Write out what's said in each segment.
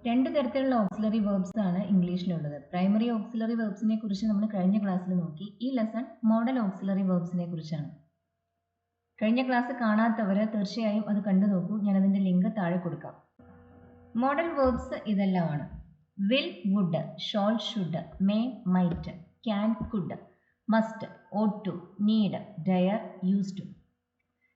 രണ്ട് തരത്തിലുള്ള auxiliary verbs ആണ് ഇംഗ്ലീഷിലുള്ളത്. പ്രൈമറി ഓക്സിലറി വേർബ്സിനെ കുറിച്ച് നമ്മൾ കഴിഞ്ഞ ക്ലാസ്സിൽ നോക്കി. ഈ ലെസൺ മോഡൽ ഓക്സിലറി വേർബ്സിനെ കുറിച്ചാണ്. കഴിഞ്ഞ ക്ലാസ് കാണാത്തവർ തീർച്ചയായും അത് കണ്ടു നോക്കൂ. ഞാൻ അതിന്റെ ലിങ്ക് താഴെ കൊടുക്കാം. മോഡൽ വേർബ്സ് ഇതെല്ലാമാണ്: will, would, shall, should, may, might, can, could, must, ought to, need, dare, use to.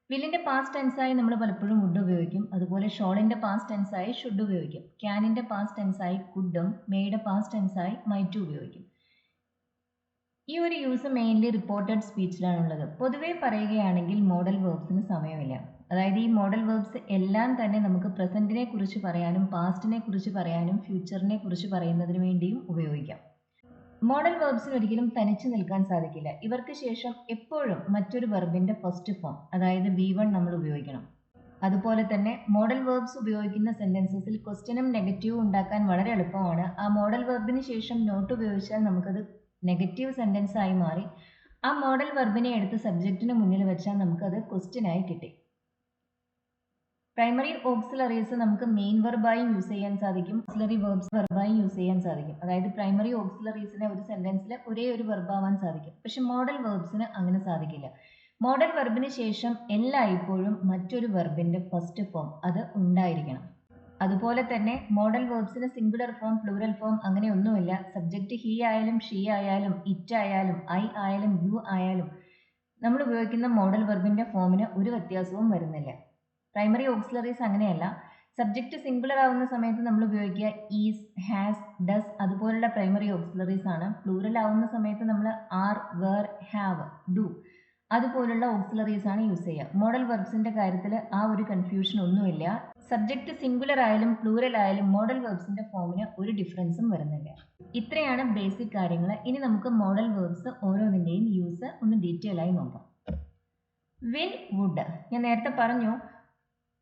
വില്ലിന്റെ പാസ്റ്റ് ടെൻസായി നമ്മൾ പലപ്പോഴും വുഡ് ഉപയോഗിക്കും. അതുപോലെ ഷോളിന്റെ പാസ്റ്റ് ടെൻസായി ഷുഡ് ഉപയോഗിക്കും. ക്യാനിന്റെ പാസ്റ്റ് ടെൻസായി കുഡും മേയുടെ പാസ്റ്റ് ടെൻസായി മൈറ്റും ഉപയോഗിക്കും. ഈ ഒരു യൂസ് മെയിൻലി റിപ്പോർട്ടഡ് സ്പീച്ചിലാണുള്ളത്. പൊതുവെ പറയുകയാണെങ്കിൽ മോഡൽ വേർബ്സിന് സമയമില്ല. അതായത് ഈ മോഡൽ വേർബ്സ് എല്ലാം തന്നെ നമുക്ക് പ്രസന്റിനെ കുറിച്ച് പറയാനും പാസ്റ്റിനെ കുറിച്ച് പറയാനും ഫ്യൂച്ചറിനെ കുറിച്ച് പറയുന്നതിന് വേണ്ടിയും ഉപയോഗിക്കാം. മോഡൽ വേർബ്സിന് ഒരിക്കലും തനിച്ചു നിൽക്കാൻ സാധിക്കില്ല. ഇവർക്ക് ശേഷം എപ്പോഴും മറ്റൊരു വെർബിന്റെ ഫസ്റ്റ് ഫോം, അതായത് V1 നമ്മൾ ഉപയോഗിക്കണം. അതുപോലെ തന്നെ മോഡൽ വേർബ്സ് ഉപയോഗിക്കുന്ന സെന്റൻസസിൽ ക്വസ്റ്റ്യനും നെഗറ്റീവും ഉണ്ടാക്കാൻ വളരെ എളുപ്പമാണ്. ആ മോഡൽ വെർബിന് ശേഷം നോട്ട് ഉപയോഗിച്ചാൽ നമുക്കത് നെഗറ്റീവ് സെന്റൻസ് ആയി മാറി ആ മോഡൽ വെർബിനെ എടുത്ത് സബ്ജക്റ്റിന് മുന്നിൽ വെച്ചാൽ നമുക്കത് ക്വസ്റ്റ്യൻ ആയി കിട്ടി. പ്രൈമറി ഓക്സിലറീസ് നമുക്ക് മെയിൻ വെർബായും യൂസ് ചെയ്യാൻ സാധിക്കും, ഓക്സിലറി വേർബ്സ് വെർബായും യൂസ് ചെയ്യാൻ സാധിക്കും. അതായത് പ്രൈമറി ഓക്സിലറീസിന് ഒരു സെന്റൻസിൽ ഒരേ ഒരു വെർബാവാൻ സാധിക്കും. പക്ഷെ മോഡൽ വേർബ്സിന് അങ്ങനെ സാധിക്കില്ല. മോഡൽ വെർബിന് ശേഷം എല്ലായ്പ്പോഴും മറ്റൊരു വെർബിന്റെ ഫസ്റ്റ് ഫോം അത് ഉണ്ടായിരിക്കണം. അതുപോലെ തന്നെ മോഡൽ വേർബ്സിന് സിംഗുലർ ഫോം, പ്ലൂറൽ ഫോം അങ്ങനെ ഒന്നുമില്ല. സബ്ജക്റ്റ് ഹി ആയാലും ഷീ ആയാലും ഇറ്റ് ആയാലും ഐ ആയാലും യു ആയാലും നമ്മൾ ഉപയോഗിക്കുന്ന മോഡൽ വെർബിന്റെ ഫോമിന് ഒരു വ്യത്യാസവും വരുന്നില്ല. പ്രൈമറി ഓക്സിലറീസ് അങ്ങനെയല്ല. സബ്ജക്റ്റ് സിംഗുലർ ആവുന്ന സമയത്ത് നമ്മൾ ഉപയോഗിക്കുക ഈസ്, ഹാസ്, ഡസ് അതുപോലുള്ള പ്രൈമറി ഓക്സിലറീസ് ആണ്. പ്ലൂറൽ ആവുന്ന സമയത്ത് നമ്മൾ ആർ, വേർ, ഹാവ്, ഡു അതുപോലുള്ള ഓക്സിലറീസ് ആണ് യൂസ് ചെയ്യുക. മോഡൽ വെർബ്സിന്റെ കാര്യത്തിൽ ആ ഒരു കൺഫ്യൂഷൻ ഒന്നുമില്ല. സബ്ജക്റ്റ് സിംഗുലർ ആയാലും പ്ലൂറൽ ആയാലും മോഡൽ വെർബ്സിന്റെ ഫോമിന് ഒരു ഡിഫറൻസും വരുന്നില്ല. ഇത്രയാണ് ബേസിക് കാര്യങ്ങൾ. ഇനി നമുക്ക് മോഡൽ വെർബ്സ് ഓരോന്നിന്റെയും യൂസ് ഒന്ന് ഡീറ്റെയിൽ ആയി നോക്കാം. Will, would. ഞാൻ നേരത്തെ പറഞ്ഞു,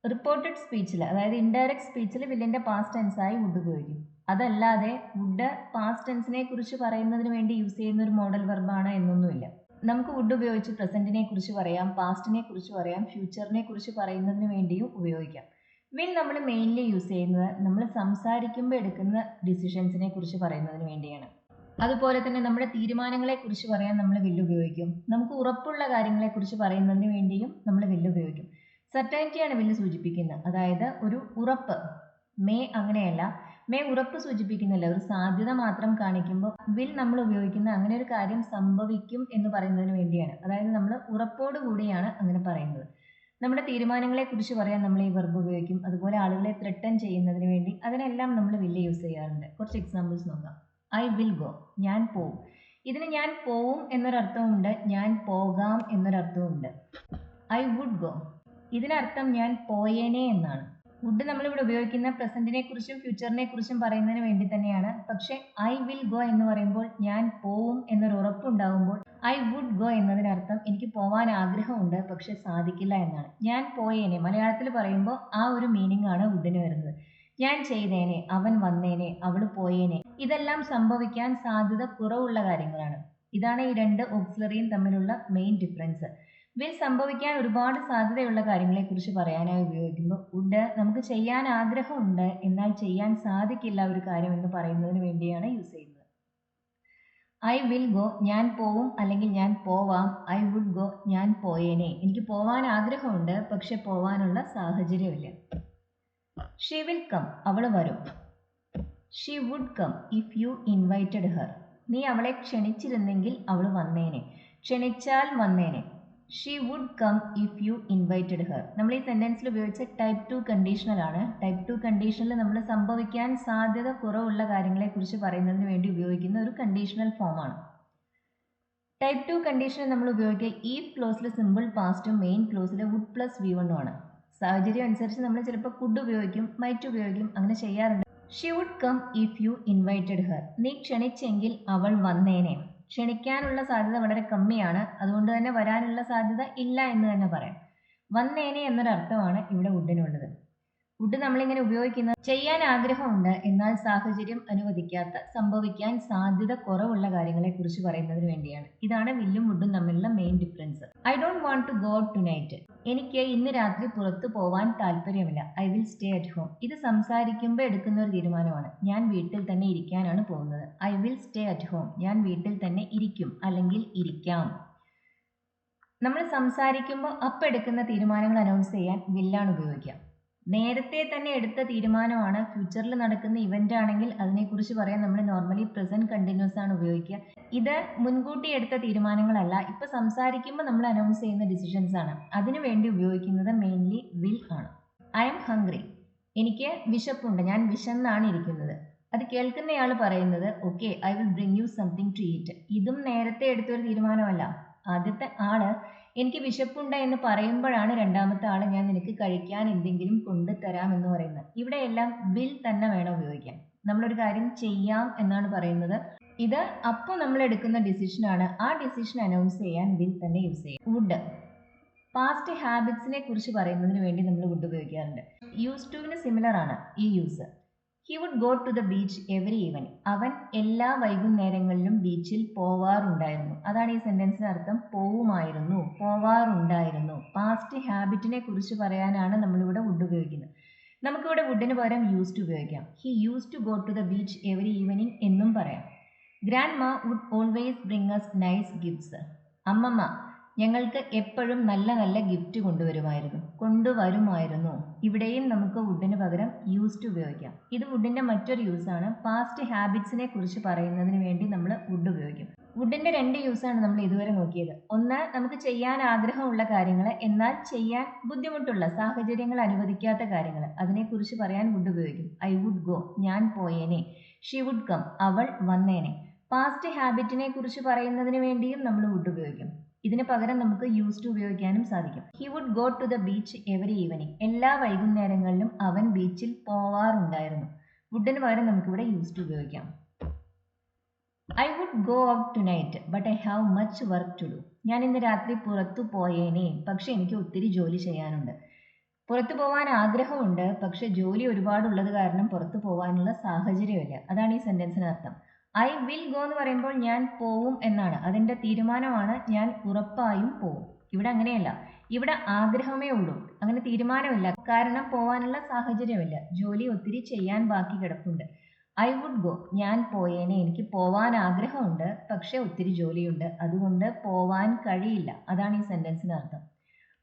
റിപ്പോർട്ടഡ് സ്പീച്ചിൽ അതായത് ഇൻഡയറക്റ്റ് സ്പീച്ചിൽ വില്ലിന്റെ പാസ്റ്റ് ടെൻസായി വുഡ് ഉപയോഗിക്കും. അതല്ലാതെ വുഡ് പാസ്റ്റ് ടെൻസിനെ കുറിച്ച് പറയുന്നതിന് വേണ്ടി യൂസ് ചെയ്യുന്ന ഒരു മോഡൽ വെർബാണ് എന്നൊന്നുമില്ല. നമുക്ക് വുഡ് ഉപയോഗിച്ച് പ്രസന്റിനെ കുറിച്ച് പറയാം, പാസ്റ്റിനെ കുറിച്ച് പറയാം, ഫ്യൂച്ചറിനെ കുറിച്ച് പറയുന്നതിന് വേണ്ടിയും ഉപയോഗിക്കാം. വിൽ നമ്മൾ മെയിൻലി യൂസ് ചെയ്യുന്നത് നമ്മൾ സംസാരിക്കുമ്പോൾ എടുക്കുന്ന ഡിസിഷൻസിനെ കുറിച്ച് പറയുന്നതിന് വേണ്ടിയാണ്. അതുപോലെ തന്നെ നമ്മുടെ തീരുമാനങ്ങളെ കുറിച്ച് പറയാൻ നമ്മൾ വില്ല് ഉപയോഗിക്കും. നമുക്ക് ഉറപ്പുള്ള കാര്യങ്ങളെ കുറിച്ച് പറയുന്നതിന് വേണ്ടിയും നമ്മൾ വില്ല് ഉപയോഗിക്കും. സർട്ടനിറ്റിയാണ് വില്ല് സൂചിപ്പിക്കുന്നത്, അതായത് ഒരു ഉറപ്പ്. മേ അങ്ങനെയല്ല. മേ ഉറപ്പ് സൂചിപ്പിക്കുന്നില്ല, ഒരു സാധ്യത മാത്രം കാണിക്കുമ്പോൾ വിൽ നമ്മൾ ഉപയോഗിക്കുന്ന അങ്ങനെ ഒരു കാര്യം സംഭവിക്കും എന്ന് പറയുന്നതിന് വേണ്ടിയാണ്. അതായത് നമ്മൾ ഉറപ്പോട് കൂടിയാണ് അങ്ങനെ പറയുന്നത്. നമ്മുടെ തീരുമാനങ്ങളെ കുറിച്ച് പറയാൻ നമ്മൾ ഈ വെർബ് ഉപയോഗിക്കും. അതുപോലെ ആളുകളെ ത്രെട്ടൻ ചെയ്യുന്നതിന് വേണ്ടി അതിനെല്ലാം നമ്മൾ വില്ല് യൂസ് ചെയ്യാറുണ്ട്. കുറച്ച് എക്സാമ്പിൾസ് നോക്കാം. ഐ വിൽ ഗോ, ഞാൻ പോവും. ഇതിന് ഞാൻ പോവും എന്നൊരർത്ഥമുണ്ട്, ഞാൻ പോകാം എന്നൊരർത്ഥമുണ്ട്. ഐ വുഡ് ഗോ, ഇതിനർത്ഥം ഞാൻ പോയേനെ എന്നാണ്. വുഡ് നമ്മളിവിടെ ഉപയോഗിക്കുന്ന പ്രസന്റിനെ കുറിച്ചും ഫ്യൂച്ചറിനെ കുറിച്ചും പറയുന്നതിന് വേണ്ടി തന്നെയാണ്. പക്ഷെ ഐ വിൽ ഗോ എന്ന് പറയുമ്പോൾ ഞാൻ പോവും എന്നൊരു ഉറപ്പുണ്ടാകുമ്പോൾ ഐ വുഡ് ഗോ എന്നതിനർത്ഥം എനിക്ക് പോവാൻ ആഗ്രഹമുണ്ട് പക്ഷെ സാധിക്കില്ല എന്നാണ്. ഞാൻ പോയേനെ മലയാളത്തിൽ പറയുമ്പോൾ ആ ഒരു മീനിങ് ആണ് വുഡിന് വരുന്നത്. ഞാൻ ചെയ്തേനെ, അവൻ വന്നേനെ, അവള് പോയേനെ, ഇതെല്ലാം സംഭവിക്കാൻ സാധ്യത കുറവുള്ള കാര്യങ്ങളാണ്. ഇതാണ് ഈ രണ്ട് ഓക്സിലറിയും തമ്മിലുള്ള മെയിൻ ഡിഫറൻസ്. വിൽ സംഭവിക്കാൻ ഒരുപാട് സാധ്യതയുള്ള കാര്യങ്ങളെ കുറിച്ച് പറയാനായി ഉപയോഗിക്കുമ്പോൾ വുഡ് നമുക്ക് ചെയ്യാൻ ആഗ്രഹമുണ്ട് എന്നാൽ ചെയ്യാൻ സാധിക്കില്ല ഒരു കാര്യം എന്ന് പറയുന്നതിന് വേണ്ടിയാണ് യൂസ് ചെയ്യുന്നത്. ഐ വിൽ ഗോ, ഞാൻ പോവും അല്ലെങ്കിൽ ഞാൻ പോവാം. ഐ വുഡ് ഗോ, ഞാൻ പോയേനെ, എനിക്ക് പോവാൻ ആഗ്രഹമുണ്ട് പക്ഷെ പോവാനുള്ള സാഹചര്യമില്ല. ഷീ വിൽ കം, അവള് വരും. She would come if you invited her, നീ അവളെ ക്ഷണിച്ചിരുന്നെങ്കിൽ അവൾ വന്നേനെ, ക്ഷണിച്ചാൽ വന്നേനെ. She would come if you invited her. നമ്മൾ ഈ സെന്റൻസിൽ ഉപയോഗിച്ച ടൈപ്പ് 2 കണ്ടീഷണൽ ആണ്. ടൈപ്പ് 2 കണ്ടീഷണൽ നമ്മൾ സംഭവിക്കാൻ സാധ്യത കുറവുള്ള കാര്യങ്ങളെ കുറിച്ച് പറയുന്നതിന് വേണ്ടി ഉപയോഗിക്കുന്ന ഒരു കണ്ടീഷണൽ ഫോമാണ്. ടൈപ്പ് 2 കണ്ടീഷണൽ നമ്മൾ ഉപയോഗിക്കുക ഈഫ് ക്ലോസിൽ സിമ്പിൾ പാസ്റ്റും മെയിൻ ക്ലോസിൽ വുഡ് പ്ലസ് V1 ആണ്. സാഹചര്യം അനുസരിച്ച് നമ്മൾ ചിലപ്പോൾ കുഡ് ഉപയോഗിക്കും, മൈറ്റ് ഉപയോഗിക്കും, അങ്ങനെ ചെയ്യാറുണ്ട്. She would come if you invited her, നീ ക്ഷണിച്ചെങ്കിൽ അവൾ വന്നേനെ. ക്ഷണിക്കാനുള്ള സാധ്യത വളരെ കമ്മിയാണ്, അതുകൊണ്ട് തന്നെ വരാനുള്ള സാധ്യത ഇല്ല എന്ന് തന്നെ പറയാം. വന്നേനെ എന്നൊരർത്ഥമാണ് ഇവിടെ വുഡിനുള്ളത്. വുഡ് നമ്മളിങ്ങനെ ഉപയോഗിക്കുന്നത് ചെയ്യാൻ ആഗ്രഹമുണ്ട് എന്നാൽ സാഹചര്യം അനുവദിക്കാത്ത, സംഭവിക്കാൻ സാധ്യത കുറവുള്ള കാര്യങ്ങളെ കുറിച്ച് പറയുന്നതിന് വേണ്ടിയാണ്. ഇതാണ് വില്ലും വുഡും തമ്മിലുള്ള main difference. I don't want to go out tonight. എനിക്ക് ഇന്ന് രാത്രി പുറത്തു പോവാൻ താല്പര്യമില്ല. I will stay at home. ഇത് സംസാരിക്കുമ്പോൾ എടുക്കുന്ന ഒരു തീരുമാനമാണ്. ഞാൻ വീട്ടിൽ തന്നെ ഇരിക്കാനാണ് പോകുന്നത്. I will stay at home. ഞാൻ വീട്ടിൽ തന്നെ ഇരിക്കും അല്ലെങ്കിൽ ഇരിക്കാം. നമ്മൾ സംസാരിക്കുമ്പോൾ അപ്പം എടുക്കുന്ന തീരുമാനങ്ങൾ അനൗൺസ് ചെയ്യാൻ വില്ലാണ് ഉപയോഗിക്കുക. നേരത്തെ തന്നെ എടുത്ത തീരുമാനമാണ്, ഫ്യൂച്ചറിൽ നടക്കുന്ന ഇവന്റ് ആണെങ്കിൽ അതിനെക്കുറിച്ച് പറയാൻ നമ്മൾ നോർമലി പ്രസന്റ് കണ്ടിന്യൂസ് ആണ് ഉപയോഗിക്കുക. ഇത് മുൻകൂട്ടി എടുത്ത തീരുമാനങ്ങളല്ല, ഇപ്പൊ സംസാരിക്കുമ്പോൾ നമ്മൾ അനൗൺസ് ചെയ്യുന്ന ഡിസിഷൻസ് ആണ്. അതിനു വേണ്ടി ഉപയോഗിക്കുന്നത് മെയിൻലി വിൽ ആണ്. I am hungry. എനിക്ക് വിശപ്പുണ്ട്, ഞാൻ വിശന്നാണ് ഇരിക്കുന്നത്. അത് കേൾക്കുന്നയാൾ പറയുന്നത് okay I will bring you something to eat. ഇതും നേരത്തെ എടുത്തൊരു തീരുമാനമല്ല. ആദ്യത്തെ ആള് എനിക്ക് വിശപ്പുണ്ട് എന്ന് പറയുമ്പോഴാണ് രണ്ടാമത്തെ ആള് ഞാൻ നിനക്ക് കഴിക്കാൻ എന്തെങ്കിലും കൊണ്ടുതരാം എന്ന് പറയുന്നത്. ഇവിടെ എല്ലാം വിൽ തന്നെ വേണം ഉപയോഗിക്കാൻ. നമ്മളൊരു കാര്യം ചെയ്യാം എന്നാണ് പറയുന്നത്. ഇത് അപ്പോൾ നമ്മൾ എടുക്കുന്ന ഡിസിഷനാണ്. ആ ഡിസിഷൻ അനൗൺസ് ചെയ്യാൻ വിൽ തന്നെ യൂസ് ചെയ്യും. വുഡ് പാസ്റ്റ് ഹാബിറ്റ്സിനെ കുറിച്ച് പറയുന്നതിന് വേണ്ടി നമ്മൾ വുഡ് ഉപയോഗിക്കാറുണ്ട്. യൂസ് ടുവിന് സിമിലർ ആണ് ഈ use. He would go to the beach every evening. അവൻ എല്ലാ വൈകുന്നേരങ്ങളിലും ബീച്ചിൽ പോവാറുണ്ടായിരുന്നു. അതാണ് ഈ സെന്റൻസിന് അർത്ഥം. പോവുമായിരുന്നു, പോവാറുണ്ടായിരുന്നു. പാസ്റ്റ് ഹാബിറ്റിനെ കുറിച്ച് പറയാനാണ് നമ്മളിവിടെ വുഡ് ഉപയോഗിക്കുന്നത്. നമുക്കിവിടെ വുഡിന് പകരം യൂസ്ഡ് ഉപയോഗിക്കാം. He use to go to the beach every evening എന്നും പറയാം. Grandma would always bring us nice gifts. അമ്മമ്മ ഞങ്ങൾക്ക് എപ്പോഴും നല്ല നല്ല ഗിഫ്റ്റ് കൊണ്ടുവരുമായിരുന്നു. ഇവിടെയും നമുക്ക് വുഡിന് പകരം യൂസ്ഡ് ഉപയോഗിക്കാം. ഇത് വുഡിന്റെ മറ്റൊരു യൂസാണ്. പാസ്റ്റ് ഹാബിറ്റ്സിനെ കുറിച്ച് പറയുന്നതിന് വേണ്ടി നമ്മൾ വുഡ് ഉപയോഗിക്കും. വുഡിന്റെ രണ്ട് യൂസാണ് നമ്മൾ ഇതുവരെ നോക്കിയത്. ഒന്ന്, നമുക്ക് ചെയ്യാൻ ആഗ്രഹമുള്ള കാര്യങ്ങൾ എന്നാൽ ചെയ്യാൻ ബുദ്ധിമുട്ടുള്ള, സാഹചര്യങ്ങൾ അനുവദിക്കാത്ത കാര്യങ്ങൾ, അതിനെക്കുറിച്ച് പറയാൻ വുഡ് ഉപയോഗിക്കും. ഐ വുഡ് ഗോ, ഞാൻ പോയേനെ. ഷീ വുഡ് കം, അവൾ വന്നേനെ. പാസ്റ്റ് ഹാബിറ്റിനെ കുറിച്ച് പറയുന്നതിന് വേണ്ടിയും നമ്മൾ വുഡ് ഉപയോഗിക്കും. ഇതിന് പകരം നമുക്ക് യൂസ്ഡ് ഉപയോഗിക്കാനും സാധിക്കും. He would go to the beach every evening. എല്ലാ വൈകുന്നേരങ്ങളിലും അവൻ ബീച്ചിൽ പോവാറുണ്ടായിരുന്നു. വുഡിന് പകരം നമുക്കിവിടെ യൂസ്ഡ് ഉപയോഗിക്കാം. I would go out tonight but I have much work to do. ഞാൻ ഇന്ന് രാത്രി പുറത്തു പോയേനെ, പക്ഷെ എനിക്ക് ഒത്തിരി ജോലി ചെയ്യാനുണ്ട്. പുറത്തു പോകാൻ ആഗ്രഹമുണ്ട്, പക്ഷെ ജോലി ഒരുപാടുള്ളത് കാരണം പുറത്തു പോകാനുള്ള സാഹചര്യമില്ല. അതാണ് ഈ സെന്റൻസിന് അർത്ഥം. ഐ വിൽ ഗോ എന്ന് പറയുമ്പോൾ ഞാൻ പോവും എന്നാണ്. അതിൻ്റെ തീരുമാനമാണ് ഞാൻ ഉറപ്പായും പോവും. ഇവിടെ അങ്ങനെയല്ല. ഇവിടെ ആഗ്രഹമേ ഉള്ളൂ, അങ്ങനെ തീരുമാനമില്ല. കാരണം പോവാനുള്ള സാഹചര്യമില്ല, ജോലി ഒത്തിരി ചെയ്യാൻ ബാക്കി കിടപ്പുണ്ട്. ഐ വുഡ് ഗോ, ഞാൻ പോയേനെ, എനിക്ക് പോവാൻ ആഗ്രഹമുണ്ട് പക്ഷെ ഒത്തിരി ജോലിയുണ്ട്, അതുകൊണ്ട് പോവാൻ കഴിയില്ല. അതാണ് ഈ സെന്റൻസിന് അർത്ഥം.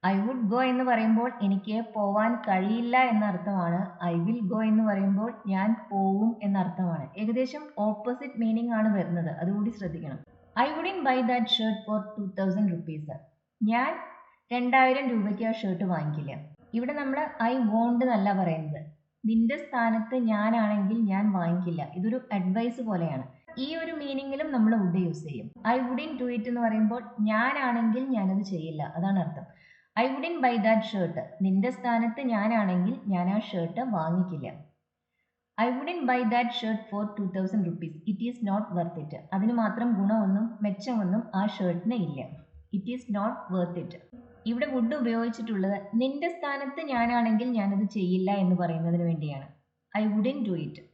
ഐ വുഡ് ഗോ എന്ന് പറയുമ്പോൾ എനിക്ക് പോവാൻ കഴിയില്ല എന്നർത്ഥമാണ്. ഐ വിൽ ഗോ എന്ന് പറയുമ്പോൾ ഞാൻ പോവും എന്നർത്ഥമാണ്. ഏകദേശം ഓപ്പോസിറ്റ് മീനിങ് ആണ് വരുന്നത്, അതുകൂടി ശ്രദ്ധിക്കണം. I wouldn't buy that shirt for 2000 rupees. ഞാൻ 2000 രൂപയ്ക്ക് ആ ഷർട്ട് വാങ്ങിക്കില്ല. ഇവിടെ നമ്മൾ ഐ വോണ്ട് എന്നല്ല പറയുന്നത്. നിന്റെ സ്ഥാനത്ത് ഞാനാണെങ്കിൽ ഞാൻ വാങ്ങിക്കില്ല. ഇതൊരു അഡ്വൈസ് പോലെയാണ്. ഈ ഒരു മീനിങ്ങിലും നമ്മൾ വുഡ് യൂസ് ചെയ്യും. ഐ വുഡിൻ ഡു ഇറ്റ് എന്ന് പറയുമ്പോൾ ഞാനാണെങ്കിൽ ഞാനത് ചെയ്യില്ല, അതാണ് അർത്ഥം. I wouldn't buy that shirt. നിന്റെ സ്ഥാനത്ത് ഞാനാണെങ്കിൽ ഞാൻ ആ ഷർട്ട് വാങ്ങിക്കില്ല. I wouldn't buy that shirt for 2000 rupees. It is not worth it. അതിന് മാത്രം ഗുണമൊന്നും മെച്ചമൊന്നും ആ ഷർട്ടിന് ഇല്ല. It is not worth it. ഇവിടെ വുഡ് ഉപയോഗിച്ചിട്ടുള്ളത് നിന്റെ സ്ഥാനത്ത് ഞാനാണെങ്കിൽ ഞാനത് ചെയ്യില്ല എന്ന് പറയുന്നതിന് വേണ്ടിയാണ്. I wouldn't do it.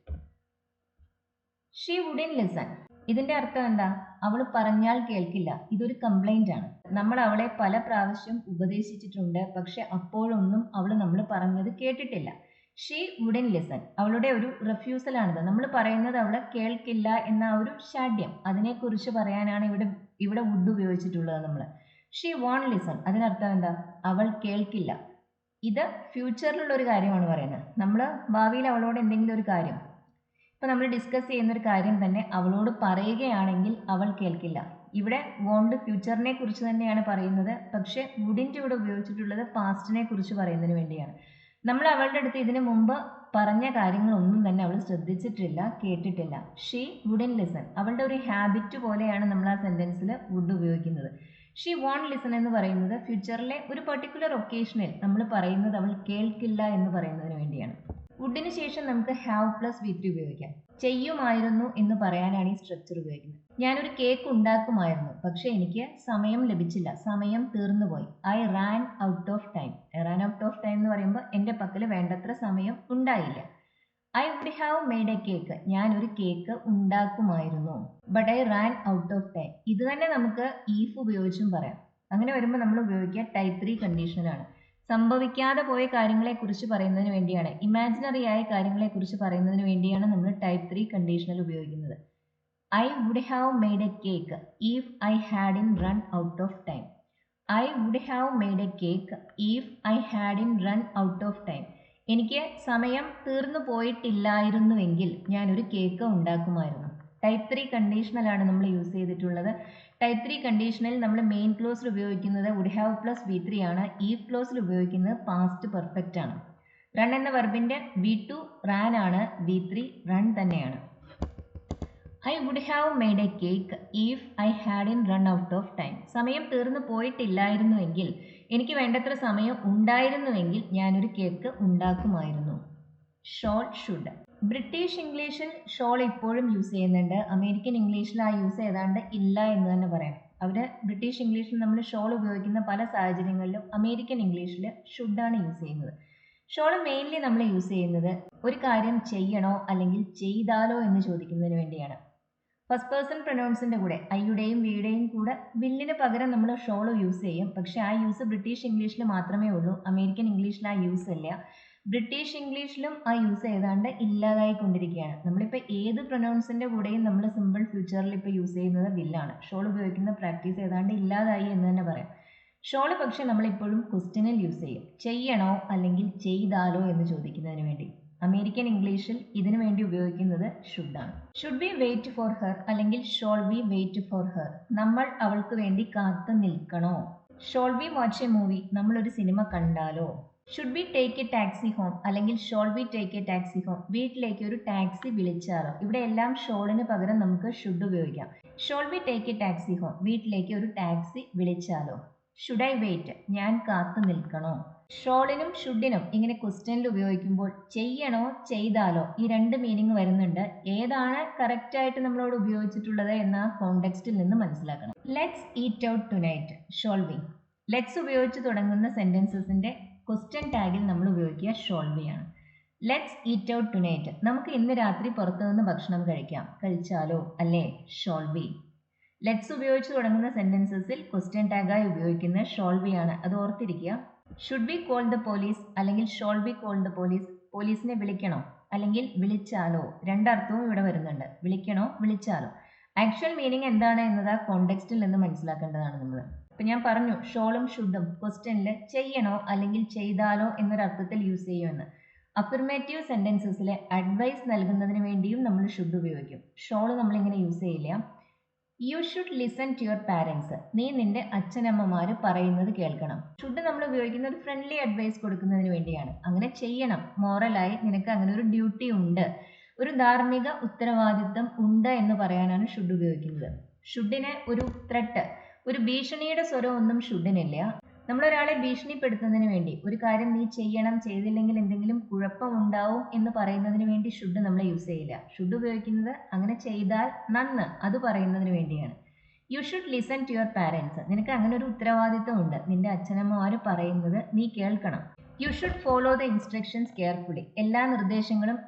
She wouldn't listen. ഇതിന്റെ അർത്ഥം എന്താ? അവൾ പറഞ്ഞാൽ കേൾക്കില്ല. ഇതൊരു കംപ്ലൈന്റ് ആണ്. നമ്മൾ അവളെ പല പ്രാവശ്യം ഉപദേശിച്ചിട്ടുണ്ട്, പക്ഷെ അപ്പോഴൊന്നും അവൾ നമ്മൾ പറഞ്ഞത് കേട്ടിട്ടില്ല. She wouldn't listen. അവളുടെ ഒരു റിഫ്യൂസലാണിത്. നമ്മൾ പറയുന്നത് അവൾ കേൾക്കില്ല എന്ന ഒരു ശാഠ്യം, അതിനെക്കുറിച്ച് പറയാനാണ് ഇവിടെ വുഡ് ഉപയോഗിച്ചിട്ടുള്ളത് നമ്മൾ. She won't listen. അതിനർത്ഥം എന്താ? അവൾ കേൾക്കില്ല. ഇത് ഫ്യൂച്ചറിലുള്ള ഒരു കാര്യമാണ് പറയുന്നത്. നമ്മൾ ഭാവിയിൽ അവളോട് എന്തെങ്കിലും ഒരു കാര്യം, ഇപ്പൊ നമ്മൾ ഡിസ്കസ് ചെയ്യുന്ന ഒരു കാര്യം തന്നെ അവളോട് പറയുകയാണെങ്കിൽ അവൾ കേൾക്കില്ല. ഇവിടെ വോണ്ട് ഫ്യൂച്ചറിനെ കുറിച്ച് തന്നെയാണ് പറയുന്നത്, പക്ഷെ വുഡിൻ്റെ ഇവിടെ ഉപയോഗിച്ചിട്ടുള്ളത് പാസ്റ്റിനെ കുറിച്ച് പറയുന്നതിന് വേണ്ടിയാണ്. നമ്മൾ അവളുടെ അടുത്ത് ഇതിനു മുമ്പ് പറഞ്ഞ കാര്യങ്ങളൊന്നും തന്നെ അവൾ ശ്രദ്ധിച്ചിട്ടില്ല, കേട്ടിട്ടില്ല. She wouldn't listen. അവളുടെ ഒരു ഹാബിറ്റ് പോലെയാണ് നമ്മൾ ആ സെന്റൻസിൽ വുഡ് ഉപയോഗിക്കുന്നത്. ഷീ വോണ്ട് ലിസൺ എന്ന് പറയുന്നത് ഫ്യൂച്ചറിലെ ഒരു പെർട്ടിക്കുലർ ഒക്കേഷനിൽ നമ്മൾ പറയുന്നത് അവൾ കേൾക്കില്ല എന്ന് പറയുന്നതിന് വേണ്ടിയാണ്. വുഡിന് ശേഷം നമുക്ക് ഹാവ് പ്ലസ് വി ത്രീ ഉപയോഗിക്കാം. ചെയ്യുമായിരുന്നു എന്ന് പറയാനാണ് ഈ സ്ട്രക്ചർ ഉപയോഗിക്കുന്നത്. ഞാനൊരു കേക്ക് ഉണ്ടാക്കുമായിരുന്നു, പക്ഷെ എനിക്ക് സമയം ലഭിച്ചില്ല, സമയം തീർന്നുപോയി. I ran out of time. Ran out of time എന്ന് പറയുമ്പോൾ എൻ്റെ പക്കൽ വേണ്ടത്ര സമയം ഉണ്ടായില്ല. I would have made a cake. ഞാൻ ഒരു കേക്ക് ഉണ്ടാക്കുമായിരുന്നു. But I ran out of time. ഇത് തന്നെ നമുക്ക് ഈഫ് ഉപയോഗിച്ചും പറയാം. അങ്ങനെ വരുമ്പോൾ നമ്മൾ ഉപയോഗിക്കുക ടൈപ്പ് 3 കണ്ടീഷണലാണ്. സംഭവിക്കാതെ പോയ കാര്യങ്ങളെക്കുറിച്ച് പറയുന്നതിന് വേണ്ടിയാണ്, ഇമാജിനറി ആയ കാര്യങ്ങളെക്കുറിച്ച് പറയുന്നതിന് വേണ്ടിയാണ് നമ്മൾ ടൈപ്പ് 3 കണ്ടീഷണൽ ഉപയോഗിക്കുന്നത്. I would have made a cake if I hadn't run out of time. I would have made a cake if I hadn't run out of time. എനിക്ക് സമയം തീർന്നു പോയിട്ടില്ലായിരുന്നുവെങ്കിൽ ഞാനൊരു കേക്ക് ഉണ്ടാക്കുമായിരുന്നു. ടൈപ്പ് 3 കണ്ടീഷണലാണ് നമ്മൾ use ചെയ്തിട്ടുള്ളത്. Type 3 conditional നമ്മൾ main ക്ലോസിൽ ഉപയോഗിക്കുന്നത് would have plus V three ആണ്. ഈഫ് ക്ലോസിൽ ഉപയോഗിക്കുന്നത് പാസ്റ്റ് പെർഫെക്റ്റ് ആണ്. റൺ എന്ന വെർബിൻ്റെ വി ടു റാൻ ആണ്, വി ത്രീ റൺ തന്നെയാണ്. I would have made a cake if I hadn't run out of time. സമയം തീർന്നു പോയിട്ടില്ലായിരുന്നുവെങ്കിൽ, എനിക്ക് വേണ്ടത്ര സമയം ഉണ്ടായിരുന്നുവെങ്കിൽ ഞാനൊരു കേക്ക് ഉണ്ടാക്കുമായിരുന്നു. Shall should. ബ്രിട്ടീഷ് ഇംഗ്ലീഷിൽ ഷോൾ ഇപ്പോഴും യൂസ് ചെയ്യുന്നുണ്ട്. അമേരിക്കൻ ഇംഗ്ലീഷിൽ ആ യൂസ് ഏതാണ്ട് ഇല്ല എന്ന് തന്നെ പറയാം. ബ്രിട്ടീഷ് ഇംഗ്ലീഷിൽ നമ്മൾ ഷോൾ ഉപയോഗിക്കുന്ന പല സാഹചര്യങ്ങളിലും അമേരിക്കൻ ഇംഗ്ലീഷിൽ ഷുഡാണ് യൂസ് ചെയ്യുന്നത്. ഷോൾ മെയിൻലി നമ്മൾ യൂസ് ചെയ്യുന്നത് ഒരു കാര്യം ചെയ്യണോ അല്ലെങ്കിൽ ചെയ്താലോ എന്ന് ചോദിക്കുന്നതിന് വേണ്ടിയാണ്. ഫസ്റ്റ് പേഴ്സൺ പ്രൊനൗൺസിൻ്റെ കൂടെ ഐയുടെയും വിയുടെയും കൂടെ വില്ലിന് പകരം നമ്മൾ ഷോൾ യൂസ് ചെയ്യും. പക്ഷേ ആ യൂസ് ബ്രിട്ടീഷ് ഇംഗ്ലീഷിൽ മാത്രമേ ഉള്ളൂ, അമേരിക്കൻ ഇംഗ്ലീഷിൽ ആ യൂസ് ഇല്ല. ബ്രിട്ടീഷ് ഇംഗ്ലീഷിലും ആ യൂസ് ഏതാണ്ട് ഇല്ലാതായിക്കൊണ്ടിരിക്കുകയാണ്. നമ്മളിപ്പോൾ ഏത് പ്രൊനൗൺസിൻ്റെ കൂടെയും നമ്മൾ സിമ്പിൾ ഫ്യൂച്ചറിൽ ഇപ്പോൾ യൂസ് ചെയ്യുന്നത് വില്ലാണ്. ഷോൾ ഉപയോഗിക്കുന്ന പ്രാക്ടീസ് ഏതാണ്ട് ഇല്ലാതായി എന്ന് തന്നെ പറയാം. ഷോൾ പക്ഷേ നമ്മളിപ്പോഴും ക്വസ്റ്റ്യനിൽ യൂസ് ചെയ്യും, ചെയ്യണോ അല്ലെങ്കിൽ ചെയ്താലോ എന്ന് ചോദിക്കുന്നതിന് വേണ്ടി. അമേരിക്കൻ ഇംഗ്ലീഷിൽ ഇതിനു വേണ്ടി ഉപയോഗിക്കുന്നത് ഷുഡാണ്. Should we wait for her അല്ലെങ്കിൽ shall we wait for her. നമ്മൾ അവൾക്ക് വേണ്ടി കാത്തു നിൽക്കണോ. Shall we watch a movie. നമ്മളൊരു സിനിമ കണ്ടാലോ. Should we take a taxi home അല്ലെങ്കിൽ shall we take a taxi home. വീട്ടിലേക്ക് ഒരു ടാക്സി വിളിച്ചാലോ. ഇവിടെ എല്ലാം ഷോളിന് പകരം നമുക്ക് ഷുഡ് ഉപയോഗിക്കാം. Shall we take a taxi home. വീട്ടിലേക്ക് ഒരു ടാക്സി വിളിച്ചാലോ. Should I wait. ഞാൻ കാത്തു നിൽക്കണോ. ഷോളിനും ഷുഡിനും ഇങ്ങനെ ക്വസ്റ്റ്യനിൽ ഉപയോഗിക്കുമ്പോൾ ചെയ്യണോ ചെയ്താലോ ഈ രണ്ട് മീനിങ് വരുന്നുണ്ട്. ഏതാണ് കറക്റ്റായിട്ട് നമ്മളോട് ഉപയോഗിച്ചിട്ടുള്ളത് എന്ന കോണ്ടെക്സ്റ്റിൽ നിന്ന് മനസ്സിലാക്കണം. Let's eat out tonight. Shawl B. Let's ഉപയോഗിച്ച് തുടങ്ങുന്ന സെൻറ്റൻസസിൻ്റെ ക്വസ്റ്റ്യൻ ടാഗിൽ നമ്മൾ ഉപയോഗിക്കുക ഷോൾ ബി ആണ്. Let's eat out tonight. നമുക്ക് ഇന്ന് രാത്രി പുറത്തുനിന്ന് ഭക്ഷണം കഴിക്കാം. കഴിച്ചാലോ അല്ലേ. Shawl B. ലെറ്റ്സ് ഉപയോഗിച്ച് തുടങ്ങുന്ന സെൻറ്റൻസസിൽ ക്വസ്റ്റ്യൻ ടാഗായി ഉപയോഗിക്കുന്ന ഷോൾ ബി ആണ്. അത് ഓർത്തിരിക്കുക. Should we call the police അല്ലെങ്കിൽ shall we call the police. പോലീസിനെ വിളിക്കണോ അല്ലെങ്കിൽ വിളിച്ചാലോ. രണ്ടർത്ഥവും ഇവിടെ വരുന്നുണ്ട്, വിളിക്കണോ വിളിച്ചാലോ. ആക്ച്വൽ മീനിങ് എന്താണ് എന്നത് ആ കോണ്ടെക്സ്റ്റിൽ നിന്ന് മനസ്സിലാക്കേണ്ടതാണ് നമ്മൾ. ഇപ്പം ഞാൻ പറഞ്ഞു ഷോളും ഷുഡും ക്വസ്റ്റ്യനിൽ ചെയ്യണോ അല്ലെങ്കിൽ ചെയ്താലോ എന്നൊരർത്ഥത്തിൽ യൂസ് ചെയ്യുമെന്ന്. അഫിർമേറ്റീവ് സെൻറ്റൻസസിൽ അഡ്വൈസ് നൽകുന്നതിന് വേണ്ടിയും നമ്മൾ ഷുഡ് ഉപയോഗിക്കും. ഷോൾ നമ്മളിങ്ങനെ യൂസ് ചെയ്യില്ല. You should listen to your parents. നീ നിന്റെ അച്ഛനമ്മമാർ പറയുന്നത് കേൾക്കണം. ഷുഡ് നമ്മൾ ഉപയോഗിക്കുന്ന ഒരു ഫ്രണ്ട്ലി അഡ്വൈസ് കൊടുക്കുന്നതിന് വേണ്ടിയാണ്. അങ്ങനെ ചെയ്യണം, മോറലായി നിനക്ക് അങ്ങനെ ഒരു ഡ്യൂട്ടി ഉണ്ട്, ഒരു ധാർമ്മിക ഉത്തരവാദിത്വം ഉണ്ട് എന്ന് പറയാനാണ് ഷുഡ് ഉപയോഗിക്കുന്നത്. ഷുഡിന് ഒരു ത്രെട്ട്, ഒരു ഭീഷണിയുടെ സ്വരം ഒന്നും ഷുഡിനില്ല. നമ്മളൊരാളെ ഭീഷണിപ്പെടുത്തുന്നതിന് വേണ്ടി ഒരു കാര്യം നീ ചെയ്യണം, ചെയ്തില്ലെങ്കിൽ എന്തെങ്കിലും കുഴപ്പമുണ്ടാവും എന്ന് പറയുന്നതിന് വേണ്ടി ഷുഡ് നമ്മൾ യൂസ് ചെയ്യില്ല. ഷുഡ് ഉപയോഗിക്കുന്നത് അങ്ങനെ ചെയ്താൽ നന്ന് അത് പറയുന്നതിന് വേണ്ടിയാണ്. You should listen to your parents. നിനക്ക് അങ്ങനെ ഒരു ഉത്തരവാദിത്വം ഉണ്ട്, നിന്റെ അച്ഛനമ്മമാർ പറയുന്നത് നീ കേൾക്കണം. You should follow the instructions carefully. എല്ലാ നിർദ്ദേശങ്ങളും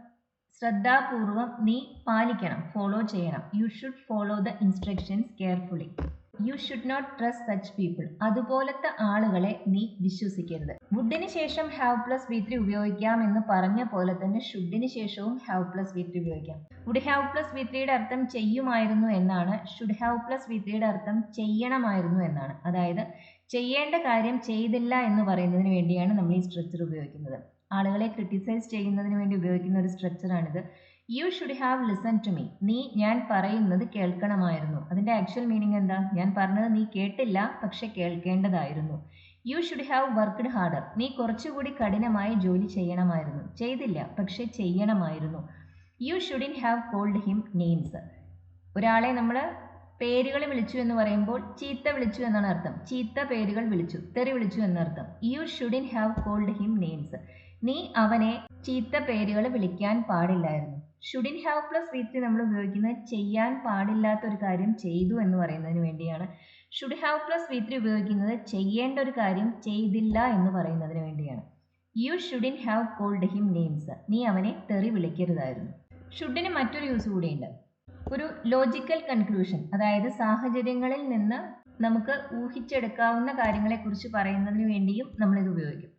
ശ്രദ്ധാപൂർവം നീ പാലിക്കണം, ഫോളോ ചെയ്യണം. You should follow the instructions carefully. You should not trust such people. അതുപോലത്തെ ആളുകളെ നീ വിശ്വസിക്കരുത്. വുഡിന് ശേഷം ഹാവ് പ്ലസ് വി ത്രീ ഉപയോഗിക്കാം എന്ന് പറഞ്ഞ പോലെ തന്നെ ഷുഡിന് ശേഷവും ഹാവ് പ്ലസ് വി ത്രീ ഉപയോഗിക്കാം. വുഡ് ഹാവ് പ്ലസ് വി ത്രീയുടെ അർത്ഥം ചെയ്യുമായിരുന്നു എന്നാണ്. ഷുഡ് ഹാവ് പ്ലസ് വി ത്രീയുടെ അർത്ഥം ചെയ്യണമായിരുന്നു എന്നാണ്. അതായത് ചെയ്യേണ്ട കാര്യം ചെയ്തില്ല എന്ന് പറയുന്നതിന് വേണ്ടിയാണ് നമ്മൾ ഈ സ്ട്രക്ചർ ഉപയോഗിക്കുന്നത്. ആളുകളെ ക്രിട്ടിസൈസ് ചെയ്യുന്നതിന് വേണ്ടി ഉപയോഗിക്കുന്ന ഒരു സ്ട്രക്ചറാണിത്. You should have listen to me. നീ ഞാൻ പറയുന്നത് കേൾക്കണമായിരുന്നു. അതിൻ്റെ ആക്ച്വൽ മീനിങ് എന്താ. ഞാൻ പറഞ്ഞത് നീ കേട്ടില്ല, പക്ഷെ കേൾക്കേണ്ടതായിരുന്നു. You should have worked harder. നീ കുറച്ചുകൂടി കഠിനമായി ജോലി ചെയ്യണമായിരുന്നു. ചെയ്തില്ല, പക്ഷെ ചെയ്യണമായിരുന്നു. You shouldn't have called him names. ഒരാളെ നമ്മൾ പേരുകൾ വിളിച്ചു എന്ന് പറയുമ്പോൾ ചീത്ത വിളിച്ചു എന്നാണ് അർത്ഥം. ചീത്ത പേരുകൾ വിളിച്ചു, തെറി വിളിച്ചു എന്നർത്ഥം. You shouldn't have called him names. നീ അവനെ ചീത്ത പേരുകൾ വിളിക്കാൻ പാടില്ലായിരുന്നു. ഷുഡിൻ ഹാവ് പ്ലസ് V3 നമ്മൾ ഉപയോഗിക്കുന്നത് ചെയ്യാൻ പാടില്ലാത്ത ഒരു കാര്യം ചെയ്തു എന്ന് പറയുന്നതിന് വേണ്ടിയാണ്. ഷുഡ് ഹാവ് പ്ലസ് V3 ഉപയോഗിക്കുന്നത് ചെയ്യേണ്ട ഒരു കാര്യം ചെയ്തില്ല എന്ന് പറയുന്നതിന് വേണ്ടിയാണ്. You shouldn't have called him names. നീ അവനെ തെറി വിളിക്കരുതായിരുന്നു. ഷുഡിന് മറ്റൊരു യൂസ് കൂടിയുണ്ട്. ഒരു ലോജിക്കൽ കൺക്ലൂഷൻ, അതായത് സാഹചര്യങ്ങളിൽ നിന്ന് നമുക്ക് ഊഹിച്ചെടുക്കാവുന്ന കാര്യങ്ങളെക്കുറിച്ച് പറയുന്നതിന് വേണ്ടിയും നമ്മളിത് ഉപയോഗിക്കും.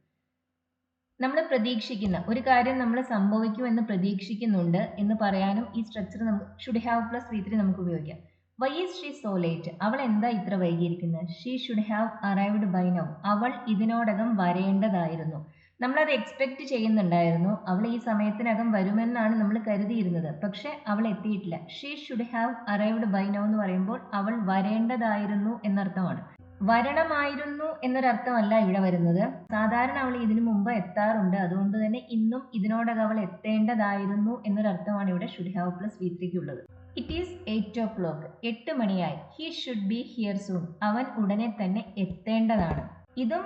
നമ്മൾ പ്രതീക്ഷിക്കുന്ന ഒരു കാര്യം നമ്മൾ സംഭവിക്കുമെന്ന് പ്രതീക്ഷിക്കുന്നുണ്ട് എന്ന് പറയാനും ഈ സ്ട്രക്ചർ നമുക്ക് ഷുഡ് ഹാവ് പ്ലസ് V3 നമുക്ക് ഉപയോഗിക്കാം. Why is she so late? അവൾ എന്താ ഇത്ര വൈകിയിരിക്കുന്നത്? She should have arrived by now. അവൾ ഇതിനോടകം വരേണ്ടതായിരുന്നു. നമ്മളത് എക്സ്പെക്ട് ചെയ്യുന്നുണ്ടായിരുന്നു. അവൾ ഈ സമയത്തിനകം വരുമെന്നാണ് നമ്മൾ കരുതിയിരുന്നത്, പക്ഷെ അവൾ എത്തിയിട്ടില്ല. She should have arrived by now എന്ന് പറയുമ്പോൾ അവൾ വരേണ്ടതായിരുന്നു എന്നർത്ഥമാണ്. വരണമായിരുന്നു എന്നൊരർത്ഥമല്ല ഇവിടെ വരുന്നത്. സാധാരണ അവൾ ഇതിനു മുമ്പ് എത്താറുണ്ട്, അതുകൊണ്ട് തന്നെ ഇന്നും ഇതിനോടകം അവൾ എത്തേണ്ടതായിരുന്നു എന്നൊരർത്ഥമാണ് ഇവിടെ ഷുഡ് ഹാവ് പ്ലസ് V3 ഉള്ളത്. It is 8 o'clock. 8 മണിയായി. He should be here soon. അവൻ ഉടനെ തന്നെ എത്തേണ്ടതാണ്. ഇതും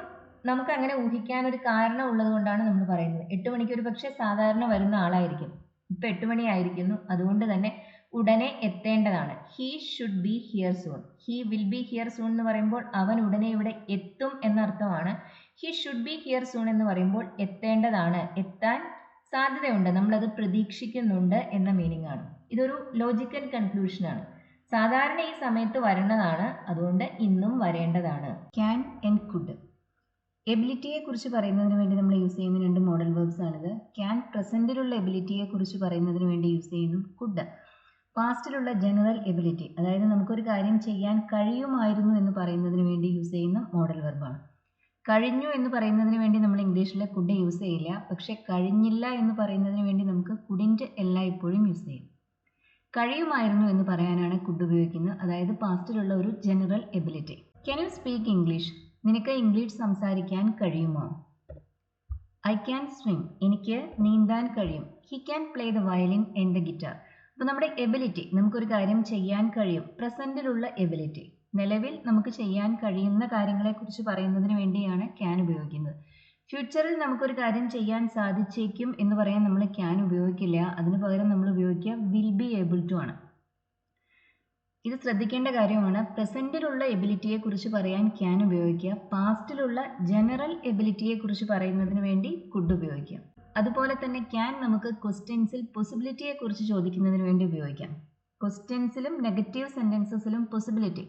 നമുക്ക് അങ്ങനെ ഊഹിക്കാൻ ഒരു കാരണം ഉള്ളത് കൊണ്ടാണ് നമ്മൾ പറയുന്നത്. 8 മണിക്ക് ഒരു പക്ഷേ സാധാരണ വരുന്ന ആളായിരിക്കും, ഇപ്പൊ 8 മണിയായിരിക്കുന്നു, അതുകൊണ്ട് തന്നെ ഉടനെ എത്തേണ്ടതാണ്. He should be here soon. He will be here soon എന്ന് പറയുമ്പോൾ അവൻ ഉടനെ ഇവിടെ എത്തും എന്നർത്ഥമാണ്. He should be here soon എന്ന് പറയുമ്പോൾ എത്തേണ്ടതാണ്, എത്താൻ സാധ്യതയുണ്ട്, നമ്മളത് പ്രതീക്ഷിക്കുന്നുണ്ട് എന്ന മീനിങ് ആണ്. ഇതൊരു ലോജിക്കൽ കൺക്ലൂഷനാണ്. സാധാരണ ഈ സമയത്ത് വരേണ്ടതാണ്, അതുകൊണ്ട് ഇന്നും വരേണ്ടതാണ്. Can and could. എബിലിറ്റിയെ കുറിച്ച് പറയുന്നതിന് വേണ്ടി നമ്മൾ യൂസ് ചെയ്യുന്ന രണ്ട് മോഡൽ വേർബ്സ് ആണിത്. ക്യാൻ പ്രസന്റിലുള്ള എബിലിറ്റിയെ കുറിച്ച് പറയുന്നതിന് വേണ്ടി യൂസ് ചെയ്യുന്നു കുഡ്. പാസ്റ്റിലുള്ള ജനറൽ എബിലിറ്റി, അതായത് നമുക്കൊരു കാര്യം ചെയ്യാൻ കഴിയുമായിരുന്നു എന്ന് പറയുന്നതിന് വേണ്ടി യൂസ് ചെയ്യുന്ന മോഡൽ വെർബാണ്. കഴിഞ്ഞു എന്ന് പറയുന്നതിന് വേണ്ടി നമ്മൾ ഇംഗ്ലീഷിൽ കുഡ് യൂസ് ചെയ്യില്ല, പക്ഷെ കഴിഞ്ഞില്ല എന്ന് പറയുന്നതിന് വേണ്ടി നമുക്ക് കുഡിൻ്റെ എല്ലായ്പ്പോഴും യൂസ് ചെയ്യും. കഴിയുമായിരുന്നു എന്ന് പറയാനാണ് കുഡ് ഉപയോഗിക്കുന്നത്, അതായത് പാസ്റ്റിലുള്ള ഒരു general ability. Can you speak English? നിനക്ക് ഇംഗ്ലീഷ് സംസാരിക്കാൻ കഴിയുമോ? I can swim. എനിക്ക് നീന്താൻ കഴിയും. He can play the violin and the guitar. അപ്പോൾ നമ്മുടെ എബിലിറ്റി, നമുക്കൊരു കാര്യം ചെയ്യാൻ കഴിയും, പ്രസൻറ്റിലുള്ള എബിലിറ്റി, നിലവിൽ നമുക്ക് ചെയ്യാൻ കഴിയുന്ന കാര്യങ്ങളെക്കുറിച്ച് പറയുന്നതിന് വേണ്ടിയാണ് ക്യാൻ ഉപയോഗിക്കുന്നത്. ഫ്യൂച്ചറിൽ നമുക്കൊരു കാര്യം ചെയ്യാൻ സാധിച്ചേക്കും എന്ന് പറയാൻ നമ്മൾ ക്യാൻ ഉപയോഗിക്കില്ല, അതിന് പകരം നമ്മൾ ഉപയോഗിക്കുക വിൽ ബി ഏബിൾ ടു ആണ്. ഇത് ശ്രദ്ധിക്കേണ്ട കാര്യമാണ്. പ്രസൻറ്റിലുള്ള എബിലിറ്റിയെ കുറിച്ച് പറയാൻ ക്യാൻ ഉപയോഗിക്കുക, പാസ്റ്റിലുള്ള ജനറൽ എബിലിറ്റിയെ കുറിച്ച് പറയുന്നതിന് വേണ്ടി കുഡ് ഉപയോഗിക്കുക. അതുപോലെ തന്നെ ക്യാൻ നമുക്ക് ക്വസ്റ്റ്യൻസിൽ പോസിബിലിറ്റിയെ കുറിച്ച് ചോദിക്കുന്നതിന് വേണ്ടി ഉപയോഗിക്കാം. ക്വസ്റ്റ്യൻസിലും നെഗറ്റീവ് സെൻറ്റൻസസിലും പോസിബിലിറ്റി,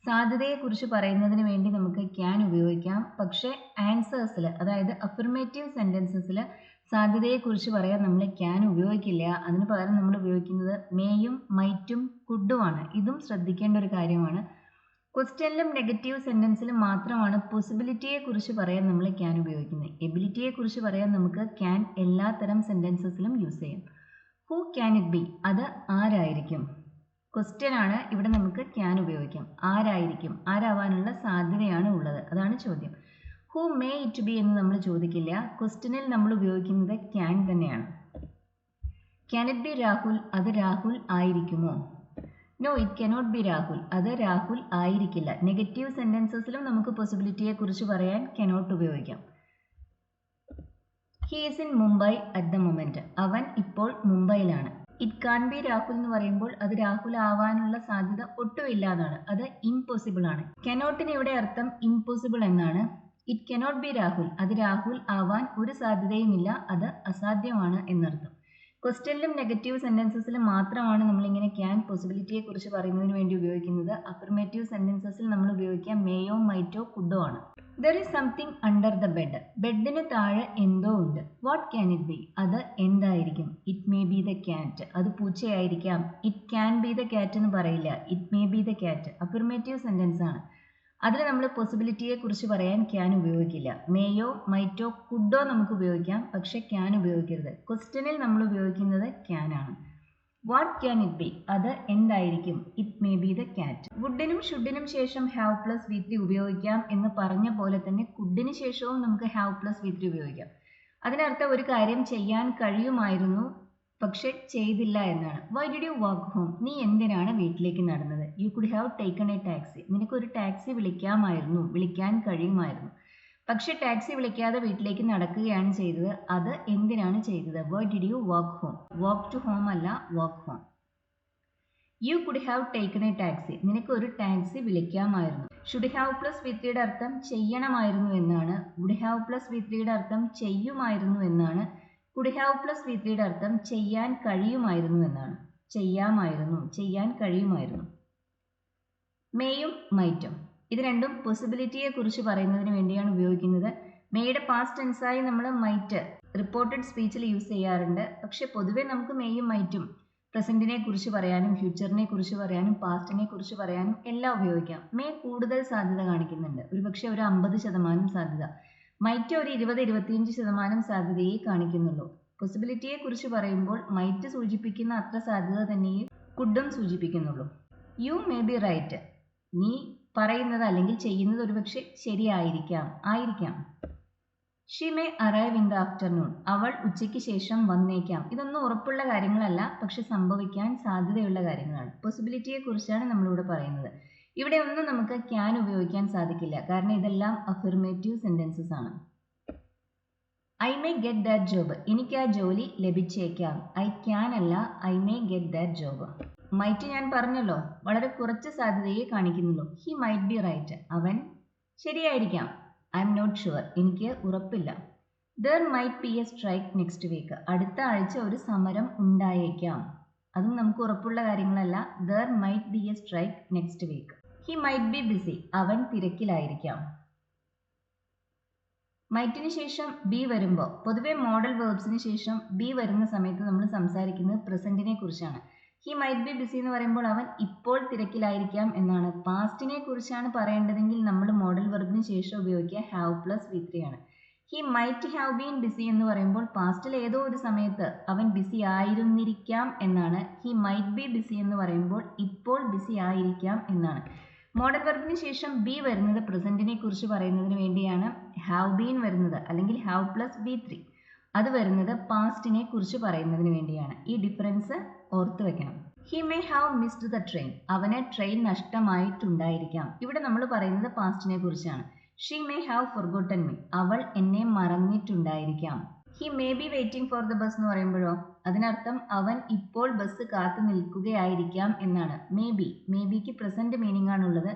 സാധ്യതയെക്കുറിച്ച് പറയുന്നതിന് വേണ്ടി നമുക്ക് ക്യാൻ ഉപയോഗിക്കാം. പക്ഷേ ആൻസേഴ്സിൽ, അതായത് അഫർമേറ്റീവ് സെൻറ്റൻസസിൽ സാധ്യതയെക്കുറിച്ച് പറയാൻ നമ്മൾ ക്യാൻ ഉപയോഗിക്കില്ല, അതിന് പകരം നമ്മൾ ഉപയോഗിക്കുന്നത് മേയും മൈറ്റും കുഡുമാണ്. ഇതും ശ്രദ്ധിക്കേണ്ട ഒരു കാര്യമാണ്. ക്വസ്റ്റ്യനിലും നെഗറ്റീവ് സെൻറ്റൻസിലും മാത്രമാണ് പോസിബിലിറ്റിയെക്കുറിച്ച് പറയാൻ നമ്മൾ ക്യാൻ ഉപയോഗിക്കുന്നത്. എബിലിറ്റിയെക്കുറിച്ച് പറയാൻ നമുക്ക് ക്യാൻ എല്ലാത്തരം സെൻറ്റൻസസിലും യൂസ് ചെയ്യാം. Who can it be? അത് ആരായിരിക്കും? ക്വസ്റ്റ്യൻ ആണ്, ഇവിടെ നമുക്ക് ക്യാൻ ഉപയോഗിക്കാം. ആരായിരിക്കും, ആരാവാനുള്ള സാധ്യതയാണ് ഉള്ളത്, അതാണ് ചോദ്യം. ഹൂ മേ ഇറ്റ് ബി എന്ന് നമ്മൾ ചോദിക്കില്ല, ക്വസ്റ്റ്യനിൽ നമ്മൾ ഉപയോഗിക്കുന്നത് ക്യാൻ തന്നെയാണ്. Can it be Rahul? അത് രാഹുൽ ആയിരിക്കുമോ? No it cannot be Rahul. അത് രാഹുൽ ആയിരിക്കില്ല. നെഗറ്റീവ് സെൻറ്റൻസസിലും നമുക്ക് പോസിബിലിറ്റിയെക്കുറിച്ച് പറയാൻ കനോട്ട് ഉപയോഗിക്കാം. He is in Mumbai at the moment. അവൻ ഇപ്പോൾ മുംബൈയിലാണ്. ഇറ്റ് കാൺ ബി രാഹുൽ എന്ന് പറയുമ്പോൾ അത് രാഹുൽ ആവാനുള്ള സാധ്യത ഒട്ടുമില്ല എന്നാണ്, അത് ഇംപോസിബിൾ ആണ്. കനോട്ടിന് ഇവിടെ അർത്ഥം ഇംപോസിബിൾ എന്നാണ്. ഇറ്റ് കനോട്ട് ബി രാഹുൽ, അത് രാഹുൽ ആവാൻ ഒരു സാധ്യതയുമില്ല, അത് അസാധ്യമാണ് എന്നർത്ഥം. ക്വസ്റ്റ്യനിലും നെഗറ്റീവ് സെൻറ്റൻസസിലും മാത്രമാണ് നമ്മളിങ്ങനെ ക്യാൻ പോസിബിലിറ്റിയെക്കുറിച്ച് പറയുന്നതിന് വേണ്ടി ഉപയോഗിക്കുന്നത്. അഫർമേറ്റീവ് സെൻറ്റൻസസിൽ നമ്മൾ ഉപയോഗിക്കുക മേയോ മൈറ്റോ കുഡോ ആണ്. There is something under the bed. ബെഡിന് താഴെ എന്തോ ഉണ്ട്. What can it be? അത് എന്തായിരിക്കും? It may be the cat. അത് പൂച്ചയായിരിക്കാം. It can be the cat എന്ന് പറയില്ല, it may be the cat. Affirmative sentence ആണ്, അതിൽ നമ്മൾ പോസിബിലിറ്റിയെക്കുറിച്ച് പറയാൻ ക്യാൻ ഉപയോഗിക്കില്ല. മേയോ മൈറ്റോ കുഡോ നമുക്ക് ഉപയോഗിക്കാം, പക്ഷെ ക്യാൻ ഉപയോഗിക്കരുത്. ക്വസ്റ്റ്യനിൽ നമ്മൾ ഉപയോഗിക്കുന്നത് ക്യാൻ ആണ്. What can it be? അത് എന്തായിരിക്കും? It may be the cat. വുഡിനും ഷുഡിനും ശേഷം ഹാവ് പ്ലസ് V3 ഉപയോഗിക്കാം എന്ന് പറഞ്ഞ പോലെ തന്നെ കുഡിന് ശേഷവും നമുക്ക് ഹാവ് പ്ലസ് V3 ഉപയോഗിക്കാം. അതിനർത്ഥം ഒരു കാര്യം ചെയ്യാൻ കഴിയുമായിരുന്നു, പക്ഷെ ചെയ്തില്ല എന്നാണ്. Y did you walk home? നീ എന്തിനാണ് വീട്ടിലേക്ക് നടന്നത്? U could have taken a taxi. നിനക്കൊരു ടാക്സി വിളിക്കാമായിരുന്നു, വിളിക്കാൻ കഴിയുമായിരുന്നു. പക്ഷെ ടാക്സി വിളിക്കാതെ വീട്ടിലേക്ക് നടക്കുകയാണ് ചെയ്തത്. അത് എന്തിനാണ് ചെയ്തത്? Why did you walk home? Walk to home അല്ല, walk home. You could have taken a taxi. നിനക്ക് ഒരു ടാക്സി വിളിക്കാമായിരുന്നു. ഷുഡ് ഹാവ് പ്ലസ് വിത്രിയുടെ അർത്ഥം ചെയ്യണമായിരുന്നു എന്നാണ്. വുഡ് ഹാവ് പ്ലസ് വിത്രിയുടെ അർത്ഥം ചെയ്യുമായിരുന്നു എന്നാണ്. കുഡ് ഹാവ് പ്ലസ് വിത്രിയുടെ അർത്ഥം ചെയ്യാൻ കഴിയുമായിരുന്നു എന്നാണ്. ചെയ്യാമായിരുന്നു, ചെയ്യാൻ കഴിയുമായിരുന്നു. മേയും മൈറ്റും ഇത് രണ്ടും പോസിബിലിറ്റിയെ കുറിച്ച് പറയുന്നതിന് വേണ്ടിയാണ് ഉപയോഗിക്കുന്നത്. മേയുടെ പാസ്റ്റ് ടെൻസായി നമ്മൾ മൈറ്റ് റിപ്പോർട്ടഡ് സ്പീച്ചിൽ യൂസ് ചെയ്യാറുണ്ട്. പക്ഷെ പൊതുവെ നമുക്ക് മേയും മൈറ്റും പ്രസന്റിനെ കുറിച്ച് പറയാനും ഫ്യൂച്ചറിനെ കുറിച്ച് പറയാനും പാസ്റ്റിനെ കുറിച്ച് പറയാനും എല്ലാം ഉപയോഗിക്കാം. മേ കൂടുതൽ സാധ്യത കാണിക്കുന്നുണ്ട്, ഒരുപക്ഷെ ഒരു 50% സാധ്യത. മൈറ്റ് ഒരു 20-25% സാധ്യതയെ കാണിക്കുന്നുള്ളൂ. പോസിബിലിറ്റിയെ കുറിച്ച് പറയുമ്പോൾ മൈറ്റ് സൂചിപ്പിക്കുന്ന അത്ര സാധ്യത തന്നെയേ കുഡും സൂചിപ്പിക്കുന്നുള്ളൂ. You may be right. നീ പറയുന്നത് അല്ലെങ്കിൽ ചെയ്യുന്നത് ഒരുപക്ഷെ ശരിയായിരിക്കാം, ആയിരിക്കാം. She may arrive in the afternoon. അവൾ ഉച്ചയ്ക്ക് ശേഷം വന്നേക്കാം. ഇതൊന്നും ഉറപ്പുള്ള കാര്യങ്ങളല്ല, പക്ഷെ സംഭവിക്കാൻ സാധ്യതയുള്ള കാര്യങ്ങളാണ്. പോസിബിലിറ്റിയെ കുറിച്ചാണ് നമ്മളിവിടെ പറയുന്നത്. ഇവിടെ ഒന്നും നമുക്ക് ക്യാൻ ഉപയോഗിക്കാൻ സാധിക്കില്ല, കാരണം ഇതെല്ലാം അഫിർമേറ്റീവ് സെന്റൻസസ് ആണ്. I may get that job. എനിക്ക് ആ ജോലി ലഭിച്ചേക്കാം. ഐ ക്യാൻ അല്ല, I may get that job. Might ഞാൻ പറഞ്ഞല്ലോ, വളരെ കുറച്ച് സാധ്യതയെ കാണിക്കുന്നുള്ളൂ. He might be right. അവൻ ശരിയായിരിക്കാം. I am not sure. എനിക്ക് ഉറപ്പില്ല. There might be a strike next week. അടുത്ത ആഴ്ച ഒരു സമരം ഉണ്ടായേക്കാം. അതും നമുക്ക് ഉറപ്പുള്ള കാര്യങ്ങളല്ല. There might be a strike next week. He might be BC. അവൻ തിരക്കിലായിരിക്കാം. മൈറ്റിന് ശേഷം ബി വരുമ്പോൾ, പൊതുവെ മോഡൽ വേർബ്സിന് ശേഷം ബി വരുന്ന സമയത്ത് നമ്മൾ സംസാരിക്കുന്നത് പ്രസന്റിനെ കുറിച്ചാണ്. ഹി മൈറ്റ് ബി ബിസി എന്ന് പറയുമ്പോൾ അവൻ ഇപ്പോൾ തിരക്കിലായിരിക്കാം എന്നാണ്. പാസ്റ്റിനെ കുറിച്ചാണ് പറയേണ്ടതെങ്കിൽ നമ്മൾ മോഡൽ വെർബിന് ശേഷം ഉപയോഗിക്കുക ഹാവ് പ്ലസ് വി3 ആണ്. He might have been busy എന്ന് പറയുമ്പോൾ പാസ്റ്റിൽ ഏതോ ഒരു സമയത്ത് അവൻ ബിസി ആയിരുന്നിരിക്കാം എന്നാണ്. ഹി മൈറ്റ് ബി ബിസി എന്ന് പറയുമ്പോൾ ഇപ്പോൾ ബിസി ആയിരിക്കാം എന്നാണ്. മോഡൽ വെർബിന് ശേഷം ബി വരുന്നത് പ്രസന്റിനെ കുറിച്ച് പറയുന്നതിന് വേണ്ടിയാണ്. ഹാവ് ബീൻ വരുന്നത് അല്ലെങ്കിൽ ഹാവ് പ്ലസ് വി3 അത് വരുന്നത് പാസ്റ്റിനെ കുറിച്ച് പറയുന്നതിന് വേണ്ടിയാണ്. ഈ ഡിഫറൻസ് ഓർത്ത് വെക്കണം. He may have missed the train. അവന് ട്രെയിൻ നഷ്ടമായിട്ടുണ്ടായിരിക്കാം. ഇവിടെ നമ്മൾ പറയുന്നത് പാസ്റ്റിനെ കുറിച്ചാണ്. She may have forgotten me. അവൾ എന്നെ മറന്നിട്ടുണ്ടായിരിക്കാം. He may be waiting for the bus എന്ന് പറയുമ്പോഴോ അതിനർത്ഥം അവൻ ഇപ്പോൾ ബസ് കാത്തു നിൽക്കുകയായിരിക്കാം എന്നാണ്. മേ ബി, മേ ബിക്ക് പ്രസന്റ് മീനിങ് ആണുള്ളത്.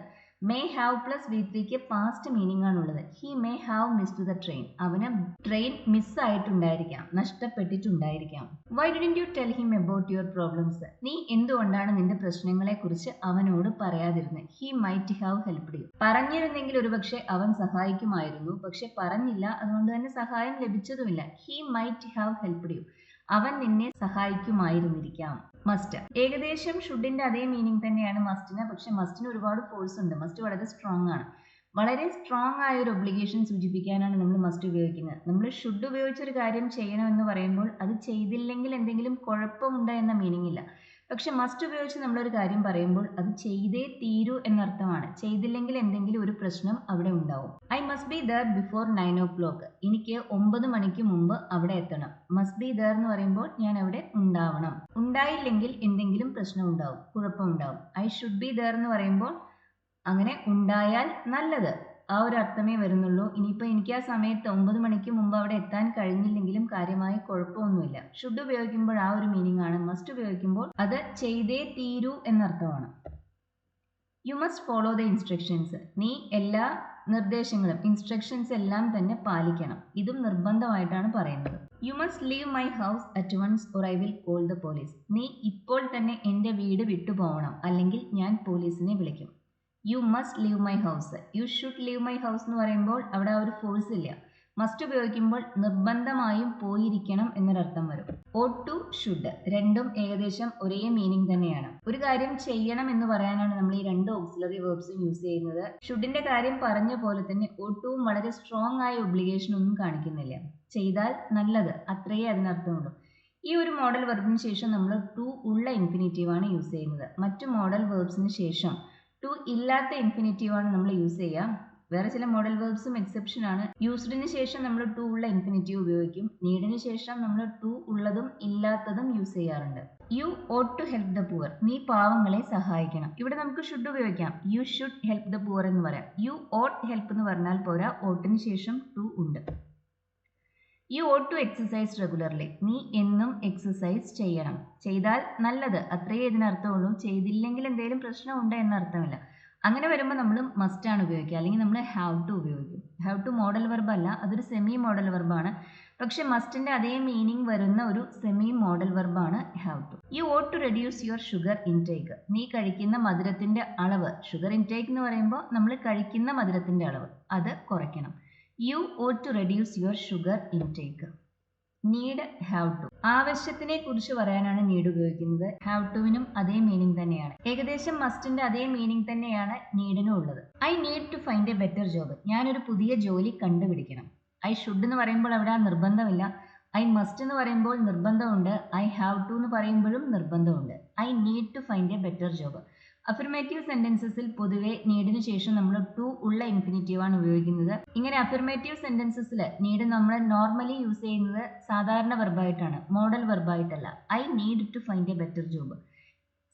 മേ ഹാവ് പ്ലസ് വി3ക്ക് പാസ്റ്റ് മീനിങ് ആണുള്ളത്. He may have missed the train. അവന് ട്രെയിൻ മിസ്സായിട്ടുണ്ടായിരിക്കാം, നഷ്ടപ്പെട്ടിട്ടുണ്ടായിരിക്കാം. Why didn't you tell him about your problems. നീ എന്തുകൊണ്ടാണ് നിന്റെ പ്രശ്നങ്ങളെ കുറിച്ച് അവനോട് പറയാതിരുന്നത്? He might have helped you. പറഞ്ഞിരുന്നെങ്കിൽ ഒരുപക്ഷെ അവൻ സഹായിക്കുമായിരുന്നു, പക്ഷെ പറഞ്ഞില്ല, അതുകൊണ്ട് തന്നെ സഹായം ലഭിച്ചതുമില്ല. He might have helped you. അവൻ നിന്നെ സഹായിക്കുമായിരുന്നിരിക്കാം. മസ്റ്റ് ഏകദേശം ഷുഡിന്റെ അതേ മീനിങ് തന്നെയാണ് മസ്റ്റിന്, പക്ഷെ മസ്റ്റിന് ഒരുപാട് ഫോഴ്സ് ഉണ്ട്. മസ്റ്റ് വളരെ സ്ട്രോങ് ആണ്. വളരെ സ്ട്രോങ് ആയ ഒരു ഒബ്ലിഗേഷൻ സൂചിപ്പിക്കാനാണ് നമ്മൾ മസ്റ്റ് ഉപയോഗിക്കുന്നത്. നമ്മൾ ഷുഡ് ഉപയോഗിച്ചൊരു കാര്യം ചെയ്യണമെന്ന് പറയുമ്പോൾ അത് ചെയ്തില്ലെങ്കിൽ എന്തെങ്കിലും കുഴപ്പമുണ്ട് എന്ന മീനിങ് ഇല്ല. പക്ഷെ മസ്റ്റ് ഉപയോഗിച്ച് നമ്മളൊരു കാര്യം പറയുമ്പോൾ അത് ചെയ്തേ തീരൂ എന്നർത്ഥമാണ്. ചെയ്തില്ലെങ്കിൽ എന്തെങ്കിലും ഒരു പ്രശ്നം അവിടെ ഉണ്ടാവും. I must be there before 9 o'clock. എനിക്ക് 9 മണിക്ക് മുമ്പ് അവിടെ എത്തണം. മസ്റ്റ് ബി ദർ എന്ന് പറയുമ്പോൾ ഞാൻ അവിടെ ഉണ്ടാവണം. ഉണ്ടായില്ലെങ്കിൽ എന്തെങ്കിലും പ്രശ്നം ഉണ്ടാവും, കുഴപ്പമുണ്ടാവും. ഐ ഷുഡ് ബി ദർ എന്ന് പറയുമ്പോൾ അങ്ങനെ ഉണ്ടായാൽ നല്ലത്, ആ ഒരു അർത്ഥമേ വരുന്നുള്ളൂ. ഇനിയിപ്പോൾ എനിക്ക് ആ സമയത്ത് 9 മണിക്ക് മുമ്പ് അവിടെ എത്താൻ കഴിഞ്ഞില്ലെങ്കിലും കാര്യമായ കുഴപ്പമൊന്നുമില്ല. ഷുഡ് ഉപയോഗിക്കുമ്പോൾ ആ ഒരു മീനിങ് ആണ്. മസ്റ്റ് ഉപയോഗിക്കുമ്പോൾ അത് ചെയ്തേ തീരൂ എന്നർത്ഥമാണ്. You must follow the instructions. നീ എല്ലാ നിർദ്ദേശങ്ങളും ഇൻസ്ട്രക്ഷൻസ് എല്ലാം തന്നെ പാലിക്കണം. ഇതും നിർബന്ധമായിട്ടാണ് പറയുന്നത്. You must leave my house at once or I will call the police. നീ ഇപ്പോൾ തന്നെ എൻ്റെ വീട് വിട്ടുപോകണം, അല്ലെങ്കിൽ ഞാൻ പോലീസിനെ വിളിക്കും. U must leave my house. You should leave my house എന്ന് പറയുമ്പോൾ അവിടെ ആ ഒരു ഫോഴ്സ് ഇല്ല. മസ്റ്റ് ഉപയോഗിക്കുമ്പോൾ നിർബന്ധമായും പോയിരിക്കണം എന്നൊരർത്ഥം വരും. ഓട്ട് ടു, ഷുഡ് രണ്ടും ഏകദേശം ഒരേ മീനിങ് തന്നെയാണ്. ഒരു കാര്യം ചെയ്യണം എന്ന് പറയാനാണ് നമ്മൾ ഈ രണ്ട് ഓക്സിലറി വേർബ്സും യൂസ് ചെയ്യുന്നത്. ഷുഡിന്റെ കാര്യം പറഞ്ഞ പോലെ തന്നെ ഓട്ട് ടുവും വളരെ സ്ട്രോങ് ആയ ഒബ്ലിഗേഷൻ ഒന്നും കാണിക്കുന്നില്ല. ചെയ്താൽ നല്ലത്, അത്രയേ അതിനർത്ഥമുള്ളൂ. ഈ ഒരു മോഡൽ വെർബിന് ശേഷം നമ്മൾ ടു ഉള്ള ഇൻഫിനിറ്റീവ് ആണ് യൂസ് ചെയ്യുന്നത്. മറ്റു മോഡൽ വേർബ്സിന് ശേഷം ടു ഇല്ലാത്ത ഇൻഫിനിറ്റീവ് ആണ് നമ്മൾ യൂസ് ചെയ്യുക. വേറെ ചില മോഡൽ വേർബ്സും എക്സെപ്ഷൻ ആണ്. യൂസ്ഡിന് ശേഷം നമ്മൾ ടു ഉള്ള ഇൻഫിനിറ്റീവ് ഉപയോഗിക്കും. നീഡിന് ശേഷം നമ്മൾ ടു ഉള്ളതും ഇല്ലാത്തതും യൂസ് ചെയ്യാറുണ്ട്. You ought to help the poor. നീ പാവങ്ങളെ സഹായിക്കണം. ഇവിടെ നമുക്ക് ഷുഡ് ഉപയോഗിക്കാം. You should help the poor എന്ന് പറയാം. യു ഓട്ട് ഹെൽപ്പ് എന്ന് പറഞ്ഞാൽ പോരാ, ഓട്ടിന് ശേഷം ടു ഉണ്ട്. You ought to exercise regularly. നീ എന്നും എക്സസൈസ് ചെയ്യണം. ചെയ്താൽ നല്ലത്, അത്രയേ ഇതിനർത്ഥമുള്ളൂ. ചെയ്തില്ലെങ്കിൽ എന്തെങ്കിലും പ്രശ്നമുണ്ട് എന്നർത്ഥമില്ല. അങ്ങനെ വരുമ്പോൾ നമ്മൾ മസ്റ്റ് ആണ് ഉപയോഗിക്കുക, അല്ലെങ്കിൽ നമ്മൾ ഹാവ് ടു ഉപയോഗിക്കും. ഹാവ് ടു മോഡൽ വെർബ് അല്ല, അതൊരു സെമി മോഡൽ വെർബാണ്. പക്ഷെ മസ്റ്റിന്റെ അതേ മീനിങ് വരുന്ന ഒരു സെമി മോഡൽ വെർബാണ് have to. You ought to reduce your sugar intake. നീ കഴിക്കുന്ന മധുരത്തിന്റെ അളവ്, ഷുഗർ ഇൻടേക്ക് എന്ന് പറയുമ്പോൾ നമ്മൾ കഴിക്കുന്ന മധുരത്തിന്റെ അളവ്, അത് കുറയ്ക്കണം. You ought to reduce your sugar intake. Need, have to. ആവശ്യത്തിനെ കുറിച്ച് പറയാനാണ് നീഡ് ഉപയോഗിക്കുന്നത്. ഹാവ് ടുവിനും അതേ മീനിങ് തന്നെയാണ്. ഏകദേശം മസ്റ്റിന്റെ അതേ മീനിങ് തന്നെയാണ് നീഡിനും ഉള്ളത്. I need to find a better job. ഞാനൊരു പുതിയ ജോലി കണ്ടുപിടിക്കണം. ഐ ഷുഡ് എന്ന് പറയുമ്പോൾ അവിടെ നിർബന്ധമില്ല. ഐ മസ്റ്റ് എന്ന് പറയുമ്പോൾ നിർബന്ധമുണ്ട്. ഐ ഹാവ് ടു എന്ന് പറയുമ്പോഴും നിർബന്ധമുണ്ട്. I need to find a better job. Affirmative സെന്റൻസസിൽ പൊതുവെ നീഡിന് ശേഷം നമ്മൾ ടു ഉള്ള ഇൻഫിനിറ്റീവ് ആണ് ഉപയോഗിക്കുന്നത്. ഇങ്ങനെ അഫിർമേറ്റീവ് സെന്റൻസസിൽ നീഡ് നമ്മൾ നോർമലി യൂസ് ചെയ്യുന്നത് സാധാരണ വെർബായിട്ടാണ്, മോഡൽ വെർബായിട്ടല്ല. I need to find a better job.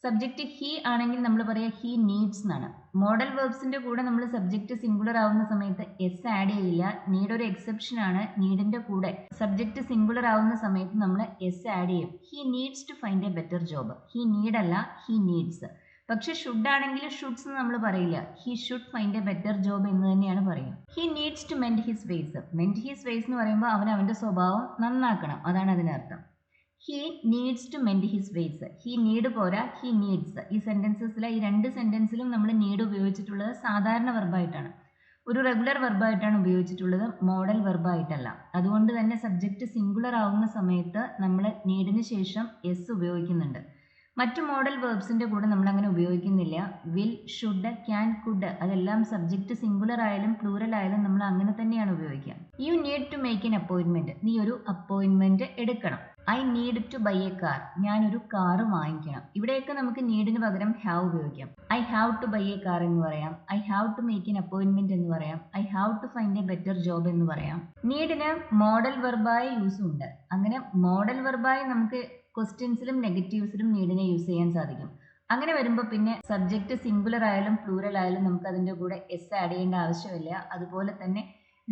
Subject he ആണെങ്കിൽ നമ്മൾ പറയാ ഹി നീഡ്സ് എന്നാണ്. മോഡൽ വെർബ്സിന്റെ കൂടെ നമ്മൾ സബ്ജക്റ്റ് സിംഗുലർ ആവുന്ന സമയത്ത് എസ് ആഡ് ചെയ്യില്ല. നീഡ് ഒരു എക്സെപ്ഷൻ ആണ്. നീഡിന്റെ കൂടെ സബ്ജക്റ്റ് സിംഗുലർ ആവുന്ന സമയത്ത് നമ്മൾ എസ് ആഡ് ചെയ്യും. He needs to find a better job. He need അല്ല, ഹി നീഡ്സ്. പക്ഷെ ഷുഡ് ആണെങ്കിൽ ഷുഡ്സ് നമ്മൾ പറയില്ല. He should find a better job എന്ന് തന്നെയാണ് പറയുക. He needs to mend his ways. Mend his ways എന്ന് പറയുമ്പോൾ അവൻ അവന്റെ സ്വഭാവം നന്നാക്കണം, അതാണ് അതിനർത്ഥം. He needs to mend his ways. He need പോരാ, ഹി നീഡ്സ്. ഈ സെന്റൻസസിലെ ഈ രണ്ട് സെന്റൻസിലും നമ്മൾ നീഡ് ഉപയോഗിച്ചിട്ടുള്ളത് സാധാരണ വെർബായിട്ടാണ്, ഒരു റെഗുലർ വെർബായിട്ടാണ് ഉപയോഗിച്ചിട്ടുള്ളത്, മോഡൽ വെർബായിട്ടല്ല. അതുകൊണ്ട് തന്നെ സബ്ജക്റ്റ് സിംഗുലർ ആവുന്ന സമയത്ത് നമ്മൾ നീഡിന് ശേഷം എസ് ഉപയോഗിക്കുന്നുണ്ട്. മറ്റു മോഡൽ വെർബ്സിന്റെ കൂടെ നമ്മൾ അങ്ങനെ ഉപയോഗിക്കുന്നില്ല. വിൽ, ഷുഡ്, ക്യാൻ, കുഡ്, അതെല്ലാം സബ്ജക്റ്റ് സിംഗുലർ ആയാലും പ്ലൂറൽ ആയാലും നമ്മൾ അങ്ങനെ തന്നെയാണ് ഉപയോഗിക്കുക. You need to make an appointment. നീ ഒരു അപ്പോയിന്റ്മെന്റ് എടുക്കണം. I need to buy a car. ഞാനൊരു കാറ് വാങ്ങിക്കണം. ഇവിടെയൊക്കെ നമുക്ക് നീഡിന് പകരം ഹാവ് ഉപയോഗിക്കാം. I have to buy a car എന്ന് പറയാം. I have to make an appointment എന്ന് പറയാം. I have to find a better job എന്ന് പറയാം. നീഡിന് മോഡൽ വെർബായ യൂസും ഉണ്ട്. അങ്ങനെ മോഡൽ വെർബായി നമുക്ക് ക്വസ്റ്റ്യൻസിലും നെഗറ്റീവ്സിലും നീഡിനെ യൂസ് ചെയ്യാൻ സാധിക്കും. അങ്ങനെ വരുമ്പോൾ പിന്നെ സബ്ജക്റ്റ് സിംഗുലർ ആയാലും പ്ലൂറൽ ആയാലും നമുക്ക് അതിൻ്റെ കൂടെ എസ് ആഡ് ചെയ്യേണ്ട ആവശ്യമില്ല. അതുപോലെ തന്നെ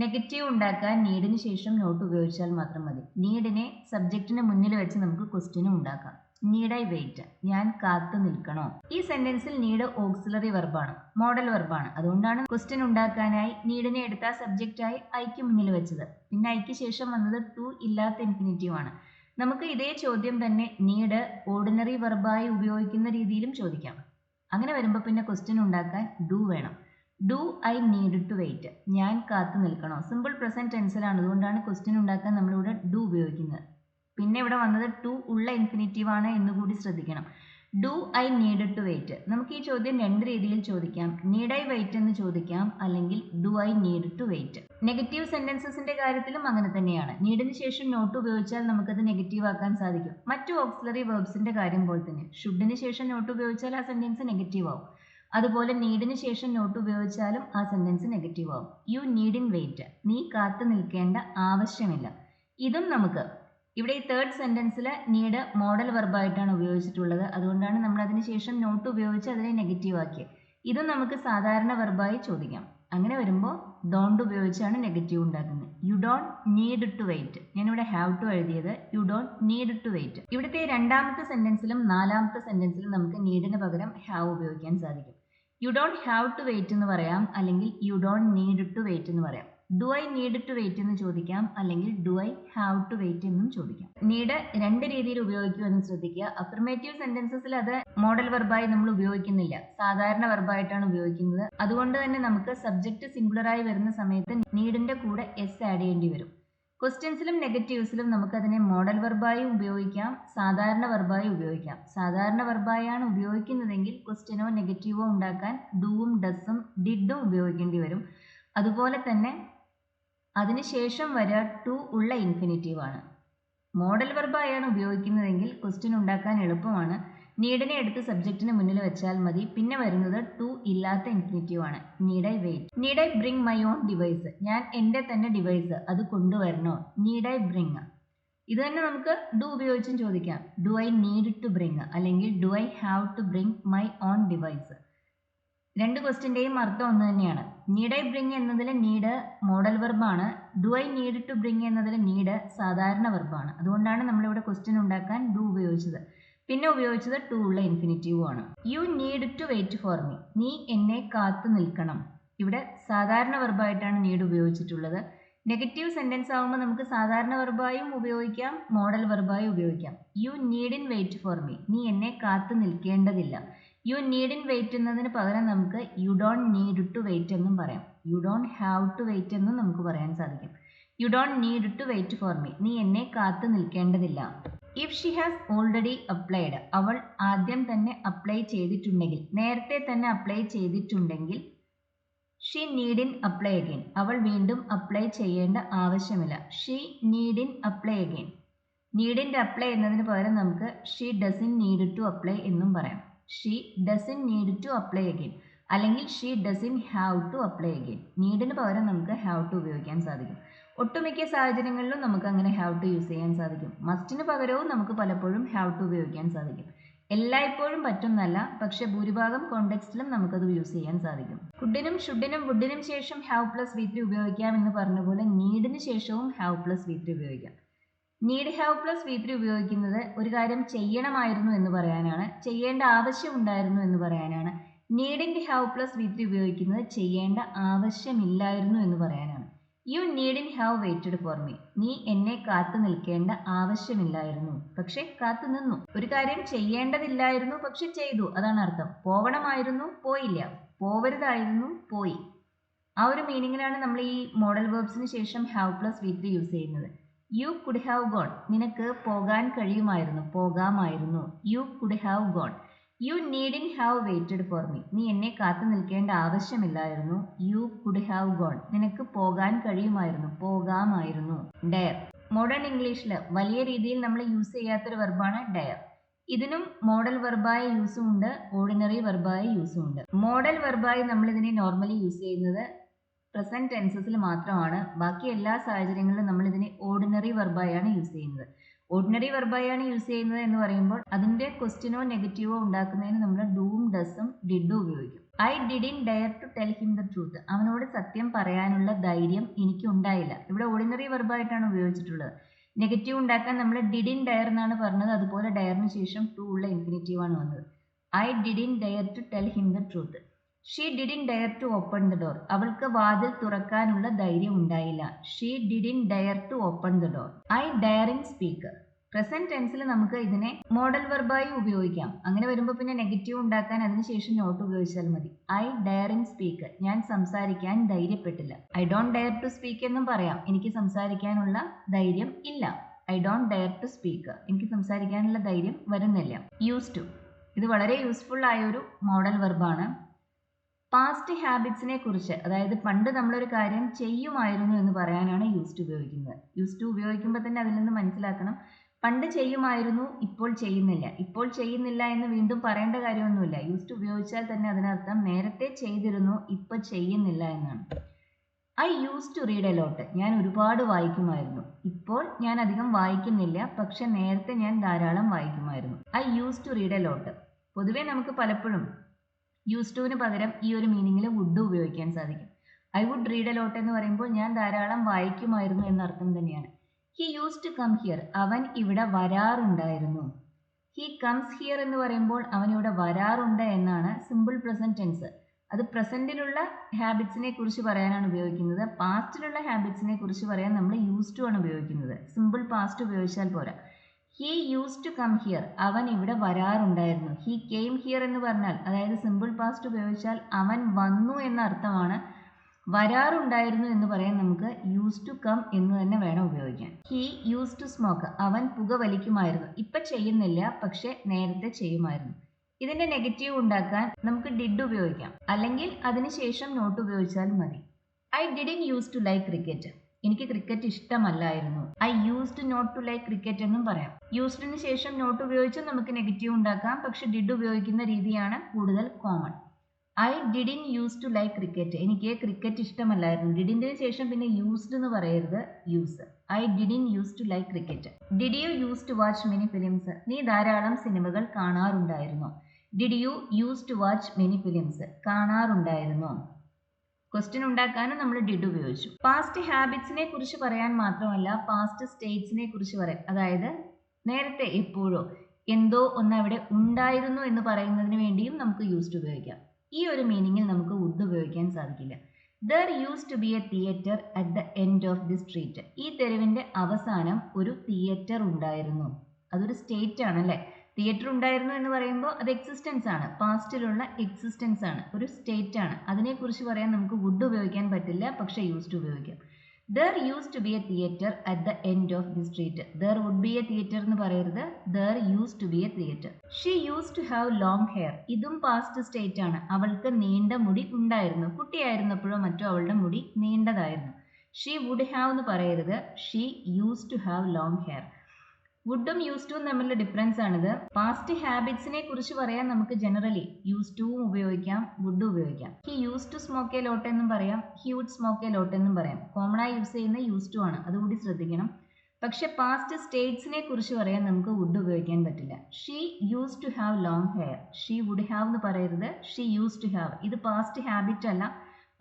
നെഗറ്റീവ് ഉണ്ടാക്കാൻ നീഡിന് ശേഷം നോട്ട് ഉപയോഗിച്ചാൽ മാത്രം മതി. നീഡിനെ സബ്ജക്റ്റിന് മുന്നിൽ വെച്ച് നമുക്ക് ക്വസ്റ്റ്യനും ഉണ്ടാക്കാം. Need I wait. ഞാൻ കാത്തു നിൽക്കണോ. ഈ സെന്റൻസിൽ നീഡ് ഓക്സിലറി വെർബാണ്, മോഡൽ വെർബാണ്. അതുകൊണ്ടാണ് ക്വസ്റ്റ്യൻ ഉണ്ടാക്കാനായി നീഡിനെ എടുത്ത സബ്ജക്റ്റായി ഐക്ക് മുന്നിൽ വെച്ചത്. പിന്നെ ഐക്ക് ശേഷം വന്നത് ടു ഇല്ലാത്ത ഇൻഫിനിറ്റീവ് ആണ്. നമുക്ക് ഇതേ ചോദ്യം തന്നെ നീഡ് ഓർഡിനറി വെർബായി ഉപയോഗിക്കുന്ന രീതിയിലും ചോദിക്കാം. അങ്ങനെ വരുമ്പോൾ പിന്നെ ക്വസ്റ്റ്യൻ ഉണ്ടാക്കാൻ ഡു വേണം. Do I need to wait. ഞാൻ കാത്തു നിൽക്കണോ. സിമ്പിൾ പ്രസന്റ് ടെൻസിലാണ്, അതുകൊണ്ടാണ് ക്വസ്റ്റ്യൻ ഉണ്ടാക്കാൻ നമ്മളിവിടെ ഡു ഉപയോഗിക്കുന്നത്. പിന്നെ ഇവിടെ വന്നത് ടു ഉള്ള ഇൻഫിനിറ്റീവ് ആണ് എന്നുകൂടി ശ്രദ്ധിക്കണം. Do I need to wait. നമുക്ക് ഈ ചോദ്യം രണ്ട് രീതിയിൽ ചോദിക്കാം. നീഡ് ഐ വെയിറ്റ് എന്ന് ചോദിക്കാം, അല്ലെങ്കിൽ do I need to wait. Negative സെന്റൻസസിന്റെ കാര്യത്തിലും അങ്ങനെ തന്നെയാണ്. നീഡിന് ശേഷം നോട്ട് ഉപയോഗിച്ചാൽ നമുക്കത് നെഗറ്റീവ് ആക്കാൻ സാധിക്കും. മറ്റു ഓക്സിലറി വെർബ്സിന്റെ കാര്യം പോലെ തന്നെ ഷുഡിന് ശേഷം നോട്ട് ഉപയോഗിച്ചാൽ ആ സെന്റൻസ് നെഗറ്റീവ് ആവും. അതുപോലെ നീഡിന് ശേഷം നോട്ട് ഉപയോഗിച്ചാലും ആ സെന്റൻസ് നെഗറ്റീവ് ആവും. You needn't wait. നീ കാത്തു നിൽക്കേണ്ട ആവശ്യമില്ല. ഇതും നമുക്ക് ഇവിടെ ഈ തേർഡ് സെന്റൻസിൽ നീഡ് മോഡൽ വെർബായിട്ടാണ് ഉപയോഗിച്ചിട്ടുള്ളത്. അതുകൊണ്ടാണ് നമ്മൾ അതിന് ശേഷം നോട്ട് ഉപയോഗിച്ച് അതിനെ നെഗറ്റീവ് ആക്കിയത്. ഇതും നമുക്ക് സാധാരണ വെർബായി ചോദിക്കാം. അങ്ങനെ വരുമ്പോൾ ഡോണ്ട് ഉപയോഗിച്ചാണ് നെഗറ്റീവ് ഉണ്ടാക്കുന്നത്. You don't need to wait. ഞാനിവിടെ ഹാവ് ടു എഴുതിയത്, you don't need to wait. ഇവിടുത്തെ രണ്ടാമത്തെ സെന്റൻസിലും നാലാമത്തെ സെന്റൻസിലും നമുക്ക് നീഡിന് പകരം ഹാവ് ഉപയോഗിക്കാൻ സാധിക്കും. You don't have to wait എന്ന് പറയാം, അല്ലെങ്കിൽ you don't need to wait എന്ന് പറയാം. Do I need to wait എന്ന് ചോദിക്കാം, അല്ലെങ്കിൽ do I have to wait എന്നും ചോദിക്കാം. നീഡ് രണ്ട് രീതിയിൽ ഉപയോഗിക്കുമെന്ന് ശ്രദ്ധിക്കുക. അഫർമേറ്റീവ് സെന്റൻസസിൽ അത് മോഡൽ വെർബായി നമ്മൾ ഉപയോഗിക്കുന്നില്ല, സാധാരണ വെർബായിട്ടാണ് ഉപയോഗിക്കുന്നത്. അതുകൊണ്ട് തന്നെ നമുക്ക് സബ്ജക്റ്റ് സിംഗുലറായി വരുന്ന സമയത്ത് നീഡിന്റെ കൂടെ എസ് ആഡ് ചെയ്യേണ്ടി വരും. ക്വസ്റ്റ്യൻസിലും നെഗറ്റീവ്സിലും നമുക്ക് അതിനെ മോഡൽ വെർബായും ഉപയോഗിക്കാം, സാധാരണ വെർബായും ഉപയോഗിക്കാം. സാധാരണ വെർബായാണ് ഉപയോഗിക്കുന്നതെങ്കിൽ ക്വസ്റ്റ്യനോ നെഗറ്റീവോ ഉണ്ടാക്കാൻ ഡൂവും ഡസും ഡിഡും ഉപയോഗിക്കേണ്ടി വരും. അതുപോലെ തന്നെ അതിനുശേഷം വരിക ടു ഉള്ള ഇൻഫിനിറ്റീവ് ആണ്. മോഡൽ വെർബായാണ് ഉപയോഗിക്കുന്നതെങ്കിൽ ക്വസ്റ്റ്യൻ ഉണ്ടാക്കാൻ എളുപ്പമാണ്. നീഡിനെ എടുത്ത് സബ്ജക്റ്റിന് മുന്നിൽ വെച്ചാൽ മതി. പിന്നെ വരുന്നത് ടു ഇല്ലാത്ത ഇൻഫിനിറ്റീവ് ആണ്. Need I wait. Need I bring my own device. ഞാൻ എൻ്റെ തന്നെ ഡിവൈസ് അത് കൊണ്ടുവരണോ. Need I bring. ഇത് തന്നെ നമുക്ക് ഡു ഉപയോഗിച്ചും ചോദിക്കാം. Do I need to bring അല്ലെങ്കിൽ do I have to bring my own device. രണ്ട് ക്വസ്റ്റിൻ്റെയും അർത്ഥം ഒന്ന് തന്നെയാണ്. നീഡ് ഐ ബ്രിങ് എന്നതിൽ നീഡ് മോഡൽ വെർബാണ്. Do I need to bring എന്നതിൽ നീഡ് സാധാരണ വെർബാണ്. അതുകൊണ്ടാണ് നമ്മളിവിടെ ക്വസ്റ്റ്യൻ ഉണ്ടാക്കാൻ ഡു ഉപയോഗിച്ചത്. പിന്നെ ഉപയോഗിച്ചത് ടു ഉള്ള ഇൻഫിനിറ്റീവും ആണ്. You need to wait for me. നീ എന്നെ കാത്തു നിൽക്കണം. ഇവിടെ സാധാരണ വെർബായിട്ടാണ് നീഡ് ഉപയോഗിച്ചിട്ടുള്ളത്. നെഗറ്റീവ് സെന്റൻസ് ആകുമ്പോൾ നമുക്ക് സാധാരണ വെർബായും ഉപയോഗിക്കാം, മോഡൽ വെർബായും ഉപയോഗിക്കാം. You needn't wait for me. നീ എന്നെ കാത്തു നിൽക്കേണ്ടതില്ല. യു നീഡ് ഇൻ വെയിറ്റ് എന്നതിന് പകരം നമുക്ക് you don't need to wait എന്നും പറയാം. You don't have to wait എന്നും നമുക്ക് പറയാൻ സാധിക്കും. You don't need to wait for me. നീ എന്നെ കാത്തു നിൽക്കേണ്ടതില്ല. If she has already applied. അവൾ ആദ്യം തന്നെ അപ്ലൈ ചെയ്തിട്ടുണ്ടെങ്കിൽ, നേരത്തെ തന്നെ അപ്ലൈ ചെയ്തിട്ടുണ്ടെങ്കിൽ she needn't apply again. അവൾ വീണ്ടും അപ്ലൈ ചെയ്യേണ്ട ആവശ്യമില്ല. She needn't apply again. നീഡിൻ്റെ അപ്ലൈ എന്നതിന് പകരം നമുക്ക് she doesn't need to apply എന്നും പറയാം. She doesn't need to apply again അല്ലെങ്കിൽ she doesn't have to apply again. നീഡിന് പകരം നമുക്ക് ഹാവ് ടു ഉപയോഗിക്കാൻ സാധിക്കും. ഒട്ടുമിക്ക സാഹചര്യങ്ങളിലും നമുക്ക് അങ്ങനെ ഹാവ് ടു യൂസ് ചെയ്യാൻ സാധിക്കും. മസ്റ്റിന് പകരവും നമുക്ക് പലപ്പോഴും ഹാവ് ടു ഉപയോഗിക്കാൻ സാധിക്കും. എല്ലായ്പ്പോഴും പറ്റുന്നല്ല, പക്ഷെ ഭൂരിഭാഗം കോണ്ടെക്സ്റ്റിലും നമുക്കത് യൂസ് ചെയ്യാൻ സാധിക്കും. കുഡിനും ഷുഡിനും വുഡിനും ശേഷം ഹാവ് പ്ലസ് വി ത്രീ ഉപയോഗിക്കാം എന്ന് പറഞ്ഞ പോലെ നീഡിന് ശേഷവും ഹാവ് പ്ലസ് വി ത്രീ ഉപയോഗിക്കാം. Need have plus V three ഉപയോഗിക്കുന്നത് ഒരു കാര്യം ചെയ്യണമായിരുന്നു എന്ന് പറയാനാണ്, ചെയ്യേണ്ട ആവശ്യമുണ്ടായിരുന്നു എന്ന് പറയാനാണ്. നീഡിൻ്റെ ഹാവ് പ്ലസ് വി ത്രീ ഉപയോഗിക്കുന്നത് ചെയ്യേണ്ട ആവശ്യമില്ലായിരുന്നു എന്ന് പറയാനാണ്. You needn't have waited for me. നീ എന്നെ കാത്തു നിൽക്കേണ്ട ആവശ്യമില്ലായിരുന്നു, പക്ഷെ കാത്തു നിന്നു. ഒരു കാര്യം ചെയ്യേണ്ടതില്ലായിരുന്നു, പക്ഷെ ചെയ്തു, അതാണ് അർത്ഥം. പോവണമായിരുന്നു, പോയില്ല. പോവരുതായിരുന്നു, പോയി. ആ ഒരു മീനിങ്ങിലാണ് നമ്മൾ ഈ മോഡൽ വേർബ്സിന് ശേഷം have plus V three use ചെയ്യുന്നത്. You could have gone. നിനക്ക് പോകാൻ കഴിയുമായിരുന്നു, പോകാമായിരുന്നു. You could have gone. You needn't have waited for me. നീ എന്നെ കാത്തു നിൽക്കേണ്ട ആവശ്യമില്ലായിരുന്നു. You could have gone. നിനക്ക് പോകാൻ കഴിയുമായിരുന്നു, പോകാമായിരുന്നു. ഡയർ. മോഡേൺ ഇംഗ്ലീഷിൽ വലിയ രീതിയിൽ നമ്മൾ യൂസ് ചെയ്യാത്തൊരു വെർബാണ് ഡയർ. ഇതിനും മോഡൽ വെർബായ യൂസും ഉണ്ട്, ഓർഡിനറി വെർബായ യൂസും ഉണ്ട്. മോഡൽ വെർബായി നമ്മൾ ഇതിനെ നോർമലി യൂസ് ചെയ്യുന്നത് പ്രസന്റ് ടെൻസസിൽ മാത്രമാണ്. ബാക്കി എല്ലാ സാഹചര്യങ്ങളിലും നമ്മൾ ഇതിനെ ഓർഡിനറി വെർബായാണ് യൂസ് ചെയ്യുന്നത്. ഓർഡിനറി വെർബായാണ് യൂസ് ചെയ്യുന്നത് എന്ന് പറയുമ്പോൾ അതിൻ്റെ ക്വസ്റ്റ്യനോ നെഗറ്റീവോ ഉണ്ടാക്കുന്നതിന് നമ്മൾ ഡൂവും ഡസും ഡിഡും ഉപയോഗിക്കും. I didn't dare to tell him the truth. അവനോട് സത്യം പറയാനുള്ള ധൈര്യം എനിക്ക് ഉണ്ടായില്ല. ഇവിടെ ഓർഡിനറി വെർബായിട്ടാണ് ഉപയോഗിച്ചിട്ടുള്ളത്. നെഗറ്റീവ് ഉണ്ടാക്കാൻ നമ്മൾ ഡിഡിൻ ഡയർ എന്നാണ് പറഞ്ഞത്. അതുപോലെ ഡയറിന് ശേഷം ടു ഉള്ള ഇൻഫിനിറ്റീവാണ് വന്നത്. I didn't dare to tell him the truth. She didn't dare to open the door. അവൾക്ക് വാതിൽ തുറക്കാനുള്ള ധൈര്യം ഉണ്ടായില്ല. She didn't dare to open the door. I daren't speak. Present ടെൻസിൽ നമുക്ക് ഇതിനെ മോഡൽ വെർബായി ഉപയോഗിക്കാം. അങ്ങനെ വരുമ്പോൾ പിന്നെ നെഗറ്റീവ് ഉണ്ടാക്കാൻ അതിനുശേഷം നോട്ട് ഉപയോഗിച്ചാൽ മതി. I daren't speak. ഞാൻ സംസാരിക്കാൻ ധൈര്യപ്പെട്ടില്ല. I don't dare to speak എന്നും പറയാം. എനിക്ക് സംസാരിക്കാനുള്ള ധൈര്യം ഇല്ല. I don't dare to speak. എനിക്ക് സംസാരിക്കാനുള്ള ധൈര്യം വരുന്നില്ല. Use to. ഇത് വളരെ യൂസ്ഫുൾ ആയ ഒരു മോഡൽ വെർബാണ്. പാസ്റ്റ് ഹാബിറ്റ്സിനെ കുറിച്ച്, അതായത് പണ്ട് നമ്മളൊരു കാര്യം ചെയ്യുമായിരുന്നു എന്ന് പറയാനാണ് യൂസ് ടു ഉപയോഗിക്കുന്നത്. യൂസ് ടു ഉപയോഗിക്കുമ്പോൾ തന്നെ അതിൽ നിന്ന് മനസ്സിലാക്കണം, പണ്ട് ചെയ്യുമായിരുന്നു, ഇപ്പോൾ ചെയ്യുന്നില്ല. ഇപ്പോൾ ചെയ്യുന്നില്ല എന്ന് വീണ്ടും പറയേണ്ട കാര്യമൊന്നുമില്ല. യൂസ് ടു ഉപയോഗിച്ചാൽ തന്നെ അതിനർത്ഥം നേരത്തെ ചെയ്തിരുന്നു, ഇപ്പോൾ ചെയ്യുന്നില്ല എന്നാണ്. I use to read a lot. ഞാൻ ഒരുപാട് വായിക്കുമായിരുന്നു. ഇപ്പോൾ ഞാൻ അധികം വായിക്കുന്നില്ല, പക്ഷെ നേരത്തെ ഞാൻ ധാരാളം വായിക്കുമായിരുന്നു. I use to read a lot. പൊതുവെ നമുക്ക് പലപ്പോഴും യൂസ് ടുവിന് പകരം ഈ ഒരു മീനിങ്ങിൽ വുഡ് ഉപയോഗിക്കാൻ സാധിക്കും. I would read a lot എന്ന് പറയുമ്പോൾ ഞാൻ ധാരാളം വായിക്കുമായിരുന്നു എന്നർത്ഥം തന്നെയാണ്. He use to come here. അവൻ ഇവിടെ വരാറുണ്ടായിരുന്നു. ഹി കംസ് ഹിയർ എന്ന് പറയുമ്പോൾ അവൻ ഇവിടെ വരാറുണ്ട് എന്നാണ് സിമ്പിൾ പ്രസന്റ് ടെൻസ്. അത് പ്രസന്റിലുള്ള ഹാബിറ്റ്സിനെ കുറിച്ച് പറയാനാണ് ഉപയോഗിക്കുന്നത്. പാസ്റ്റിലുള്ള ഹാബിറ്റ്സിനെ കുറിച്ച് പറയാൻ നമ്മൾ യൂസ് ടു ആണ് ഉപയോഗിക്കുന്നത്. സിമ്പിൾ പാസ്റ്റ് ഉപയോഗിച്ചാൽ പോരാ. He use to come here. അവൻ ഇവിടെ വരാറുണ്ടായിരുന്നു. ഹി കെയിം ഹിയർ എന്ന് പറഞ്ഞാൽ, അതായത് സിമ്പിൾ പാസ്റ്റ് ഉപയോഗിച്ചാൽ അവൻ വന്നു എന്ന അർത്ഥമാണ്. വരാറുണ്ടായിരുന്നു എന്ന് പറയാൻ നമുക്ക് യൂസ് ടു കം എന്ന് തന്നെ വേണം ഉപയോഗിക്കാൻ. He use to smoke. അവൻ പുകവലിക്കുമായിരുന്നു. ഇപ്പം ചെയ്യുന്നില്ല, പക്ഷെ നേരത്തെ ചെയ്യുമായിരുന്നു. ഇതിന്റെ നെഗറ്റീവ് ഉണ്ടാക്കാൻ നമുക്ക് ഡിഡ് ഉപയോഗിക്കാം, അല്ലെങ്കിൽ അതിനുശേഷം നോട്ട് ഉപയോഗിച്ചാലും മതി. I didn't use to like cricket. എനിക്ക് ക്രിക്കറ്റ് ഇഷ്ടമല്ലായിരുന്നു. I used not to like cricket എന്നും പറയാം. യൂസ്ഡിന് ശേഷം നോട്ട് ഉപയോഗിച്ചും നമുക്ക് നെഗറ്റീവ് ഉണ്ടാക്കാം, പക്ഷെ ഡിഡ് ഉപയോഗിക്കുന്ന രീതിയാണ് കൂടുതൽ common. I didn't use to like cricket. എനിക്ക് ക്രിക്കറ്റ് ഇഷ്ടമല്ലായിരുന്നു. ഡിഡിൻ്റെ ശേഷം പിന്നെ യൂസ്ഡ് എന്ന് പറയരുത്, use. I didn't use to like cricket. Did you use to watch many films? നീ ധാരാളം സിനിമകൾ കാണാറുണ്ടായിരുന്നോ? Did you use to watch many films? കാണാറുണ്ടായിരുന്നോ? ക്വസ്റ്റ്യൻ ഉണ്ടാക്കാനും നമ്മൾ ഡിഡ് ഉപയോഗിച്ചു. പാസ്റ്റ് ഹാബിറ്റ്സിനെ കുറിച്ച് പറയാൻ മാത്രമല്ല പാസ്റ്റ് സ്റ്റേറ്റ്സിനെ കുറിച്ച് പറയാം. അതായത് നേരത്തെ എപ്പോഴോ എന്തോ ഒന്ന് അവിടെ ഉണ്ടായിരുന്നു എന്ന് പറയുന്നതിന് വേണ്ടിയും നമുക്ക് യൂസ്ഡ് ഉപയോഗിക്കാം. ഈ ഒരു മീനിങ്ങിൽ നമുക്ക് വുഡ് ഉപയോഗിക്കാൻ സാധിക്കില്ല. There use to be a theatre at the end of the street. ഈ തെരുവിന്റെ അവസാനം ഒരു തിയേറ്റർ ഉണ്ടായിരുന്നു. അതൊരു സ്റ്റേറ്റ് ആണ് അല്ലേ? തിയേറ്റർ ഉണ്ടായിരുന്നു എന്ന് പറയുമ്പോൾ അത് എക്സിസ്റ്റൻസ് ആണ്, പാസ്റ്റിലുള്ള എക്സിസ്റ്റൻസ് ആണ്, ഒരു സ്റ്റേറ്റ് ആണ്. അതിനെക്കുറിച്ച് പറയാൻ നമുക്ക് വുഡ് ഉപയോഗിക്കാൻ പറ്റില്ല, പക്ഷെ യൂസ്ഡ് ഉപയോഗിക്കാം. There use to be a theatre at the end of the street. There would be a theatre എന്ന് പറയരുത്, there use to be a theatre. She use to have long hair. ഇതും past state ആണ്. അവൾക്ക് നീണ്ട മുടി ഉണ്ടായിരുന്നു. കുട്ടിയായിരുന്നപ്പോഴോ മറ്റോ അവളുടെ മുടി നീണ്ടതായിരുന്നു. ഷീ വുഡ് ഹാവ് എന്ന് പറയരുത്, she use to have long hair. വുഡും യൂസ് ടു തമ്മിലുള്ള ഡിഫറൻസ് ആണിത്. പാസ്റ്റ് ഹാബിറ്റ്സിനെ കുറിച്ച് പറയാൻ നമുക്ക് ജനറലി യൂസ് ടുവും ഉപയോഗിക്കാം, വുഡും ഉപയോഗിക്കാം. He use to smoke a lot എന്നും പറയാം, he would smoke a lot എന്നും പറയാം. കോമൺ ആയി യൂസ് ചെയ്യുന്ന യൂസ് ടു ആണ്, അതുകൂടി ശ്രദ്ധിക്കണം. പക്ഷെ പാസ്റ്റ് സ്റ്റേറ്റ്സിനെ കുറിച്ച് പറയാൻ നമുക്ക് വുഡ് ഉപയോഗിക്കാൻ പറ്റില്ല. She use to have long hair. She would have എന്ന് പറയരുത്, ഷീ യൂസ് ടു ഹാവ്. ഇത് പാസ്റ്റ് ഹാബിറ്റ് അല്ല,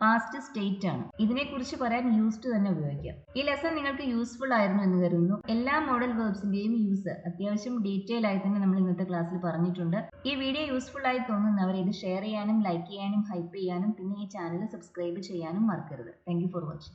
പാസ്റ്റ് സ്റ്റേറ്റ് ആണ്. ഇതിനെക്കുറിച്ച് പറയാൻ യൂസ്ഡ് തന്നെ ഉപയോഗിക്കാം. ഈ ലെസൺ നിങ്ങൾക്ക് യൂസ്ഫുൾ ആയിരുന്നു എന്ന് കരുതുന്നു. എല്ലാ മോഡൽ വെർബ്സിന്റെയും യൂസ് അത്യാവശ്യം ഡീറ്റെയിൽ ആയി തന്നെ നമ്മൾ ഇന്നത്തെ ക്ലാസ്സിൽ പറഞ്ഞിട്ടുണ്ട്. ഈ വീഡിയോ യൂസ്ഫുൾ ആയി തോന്നുന്നവർ ഇത് ഷെയർ ചെയ്യാനും ലൈക്ക് ചെയ്യാനും ഹൈപ്പ് ചെയ്യാനും പിന്നെ ഈ ചാനൽ സബ്സ്ക്രൈബ് ചെയ്യാനും മറക്കരുത്. Thank you for watching.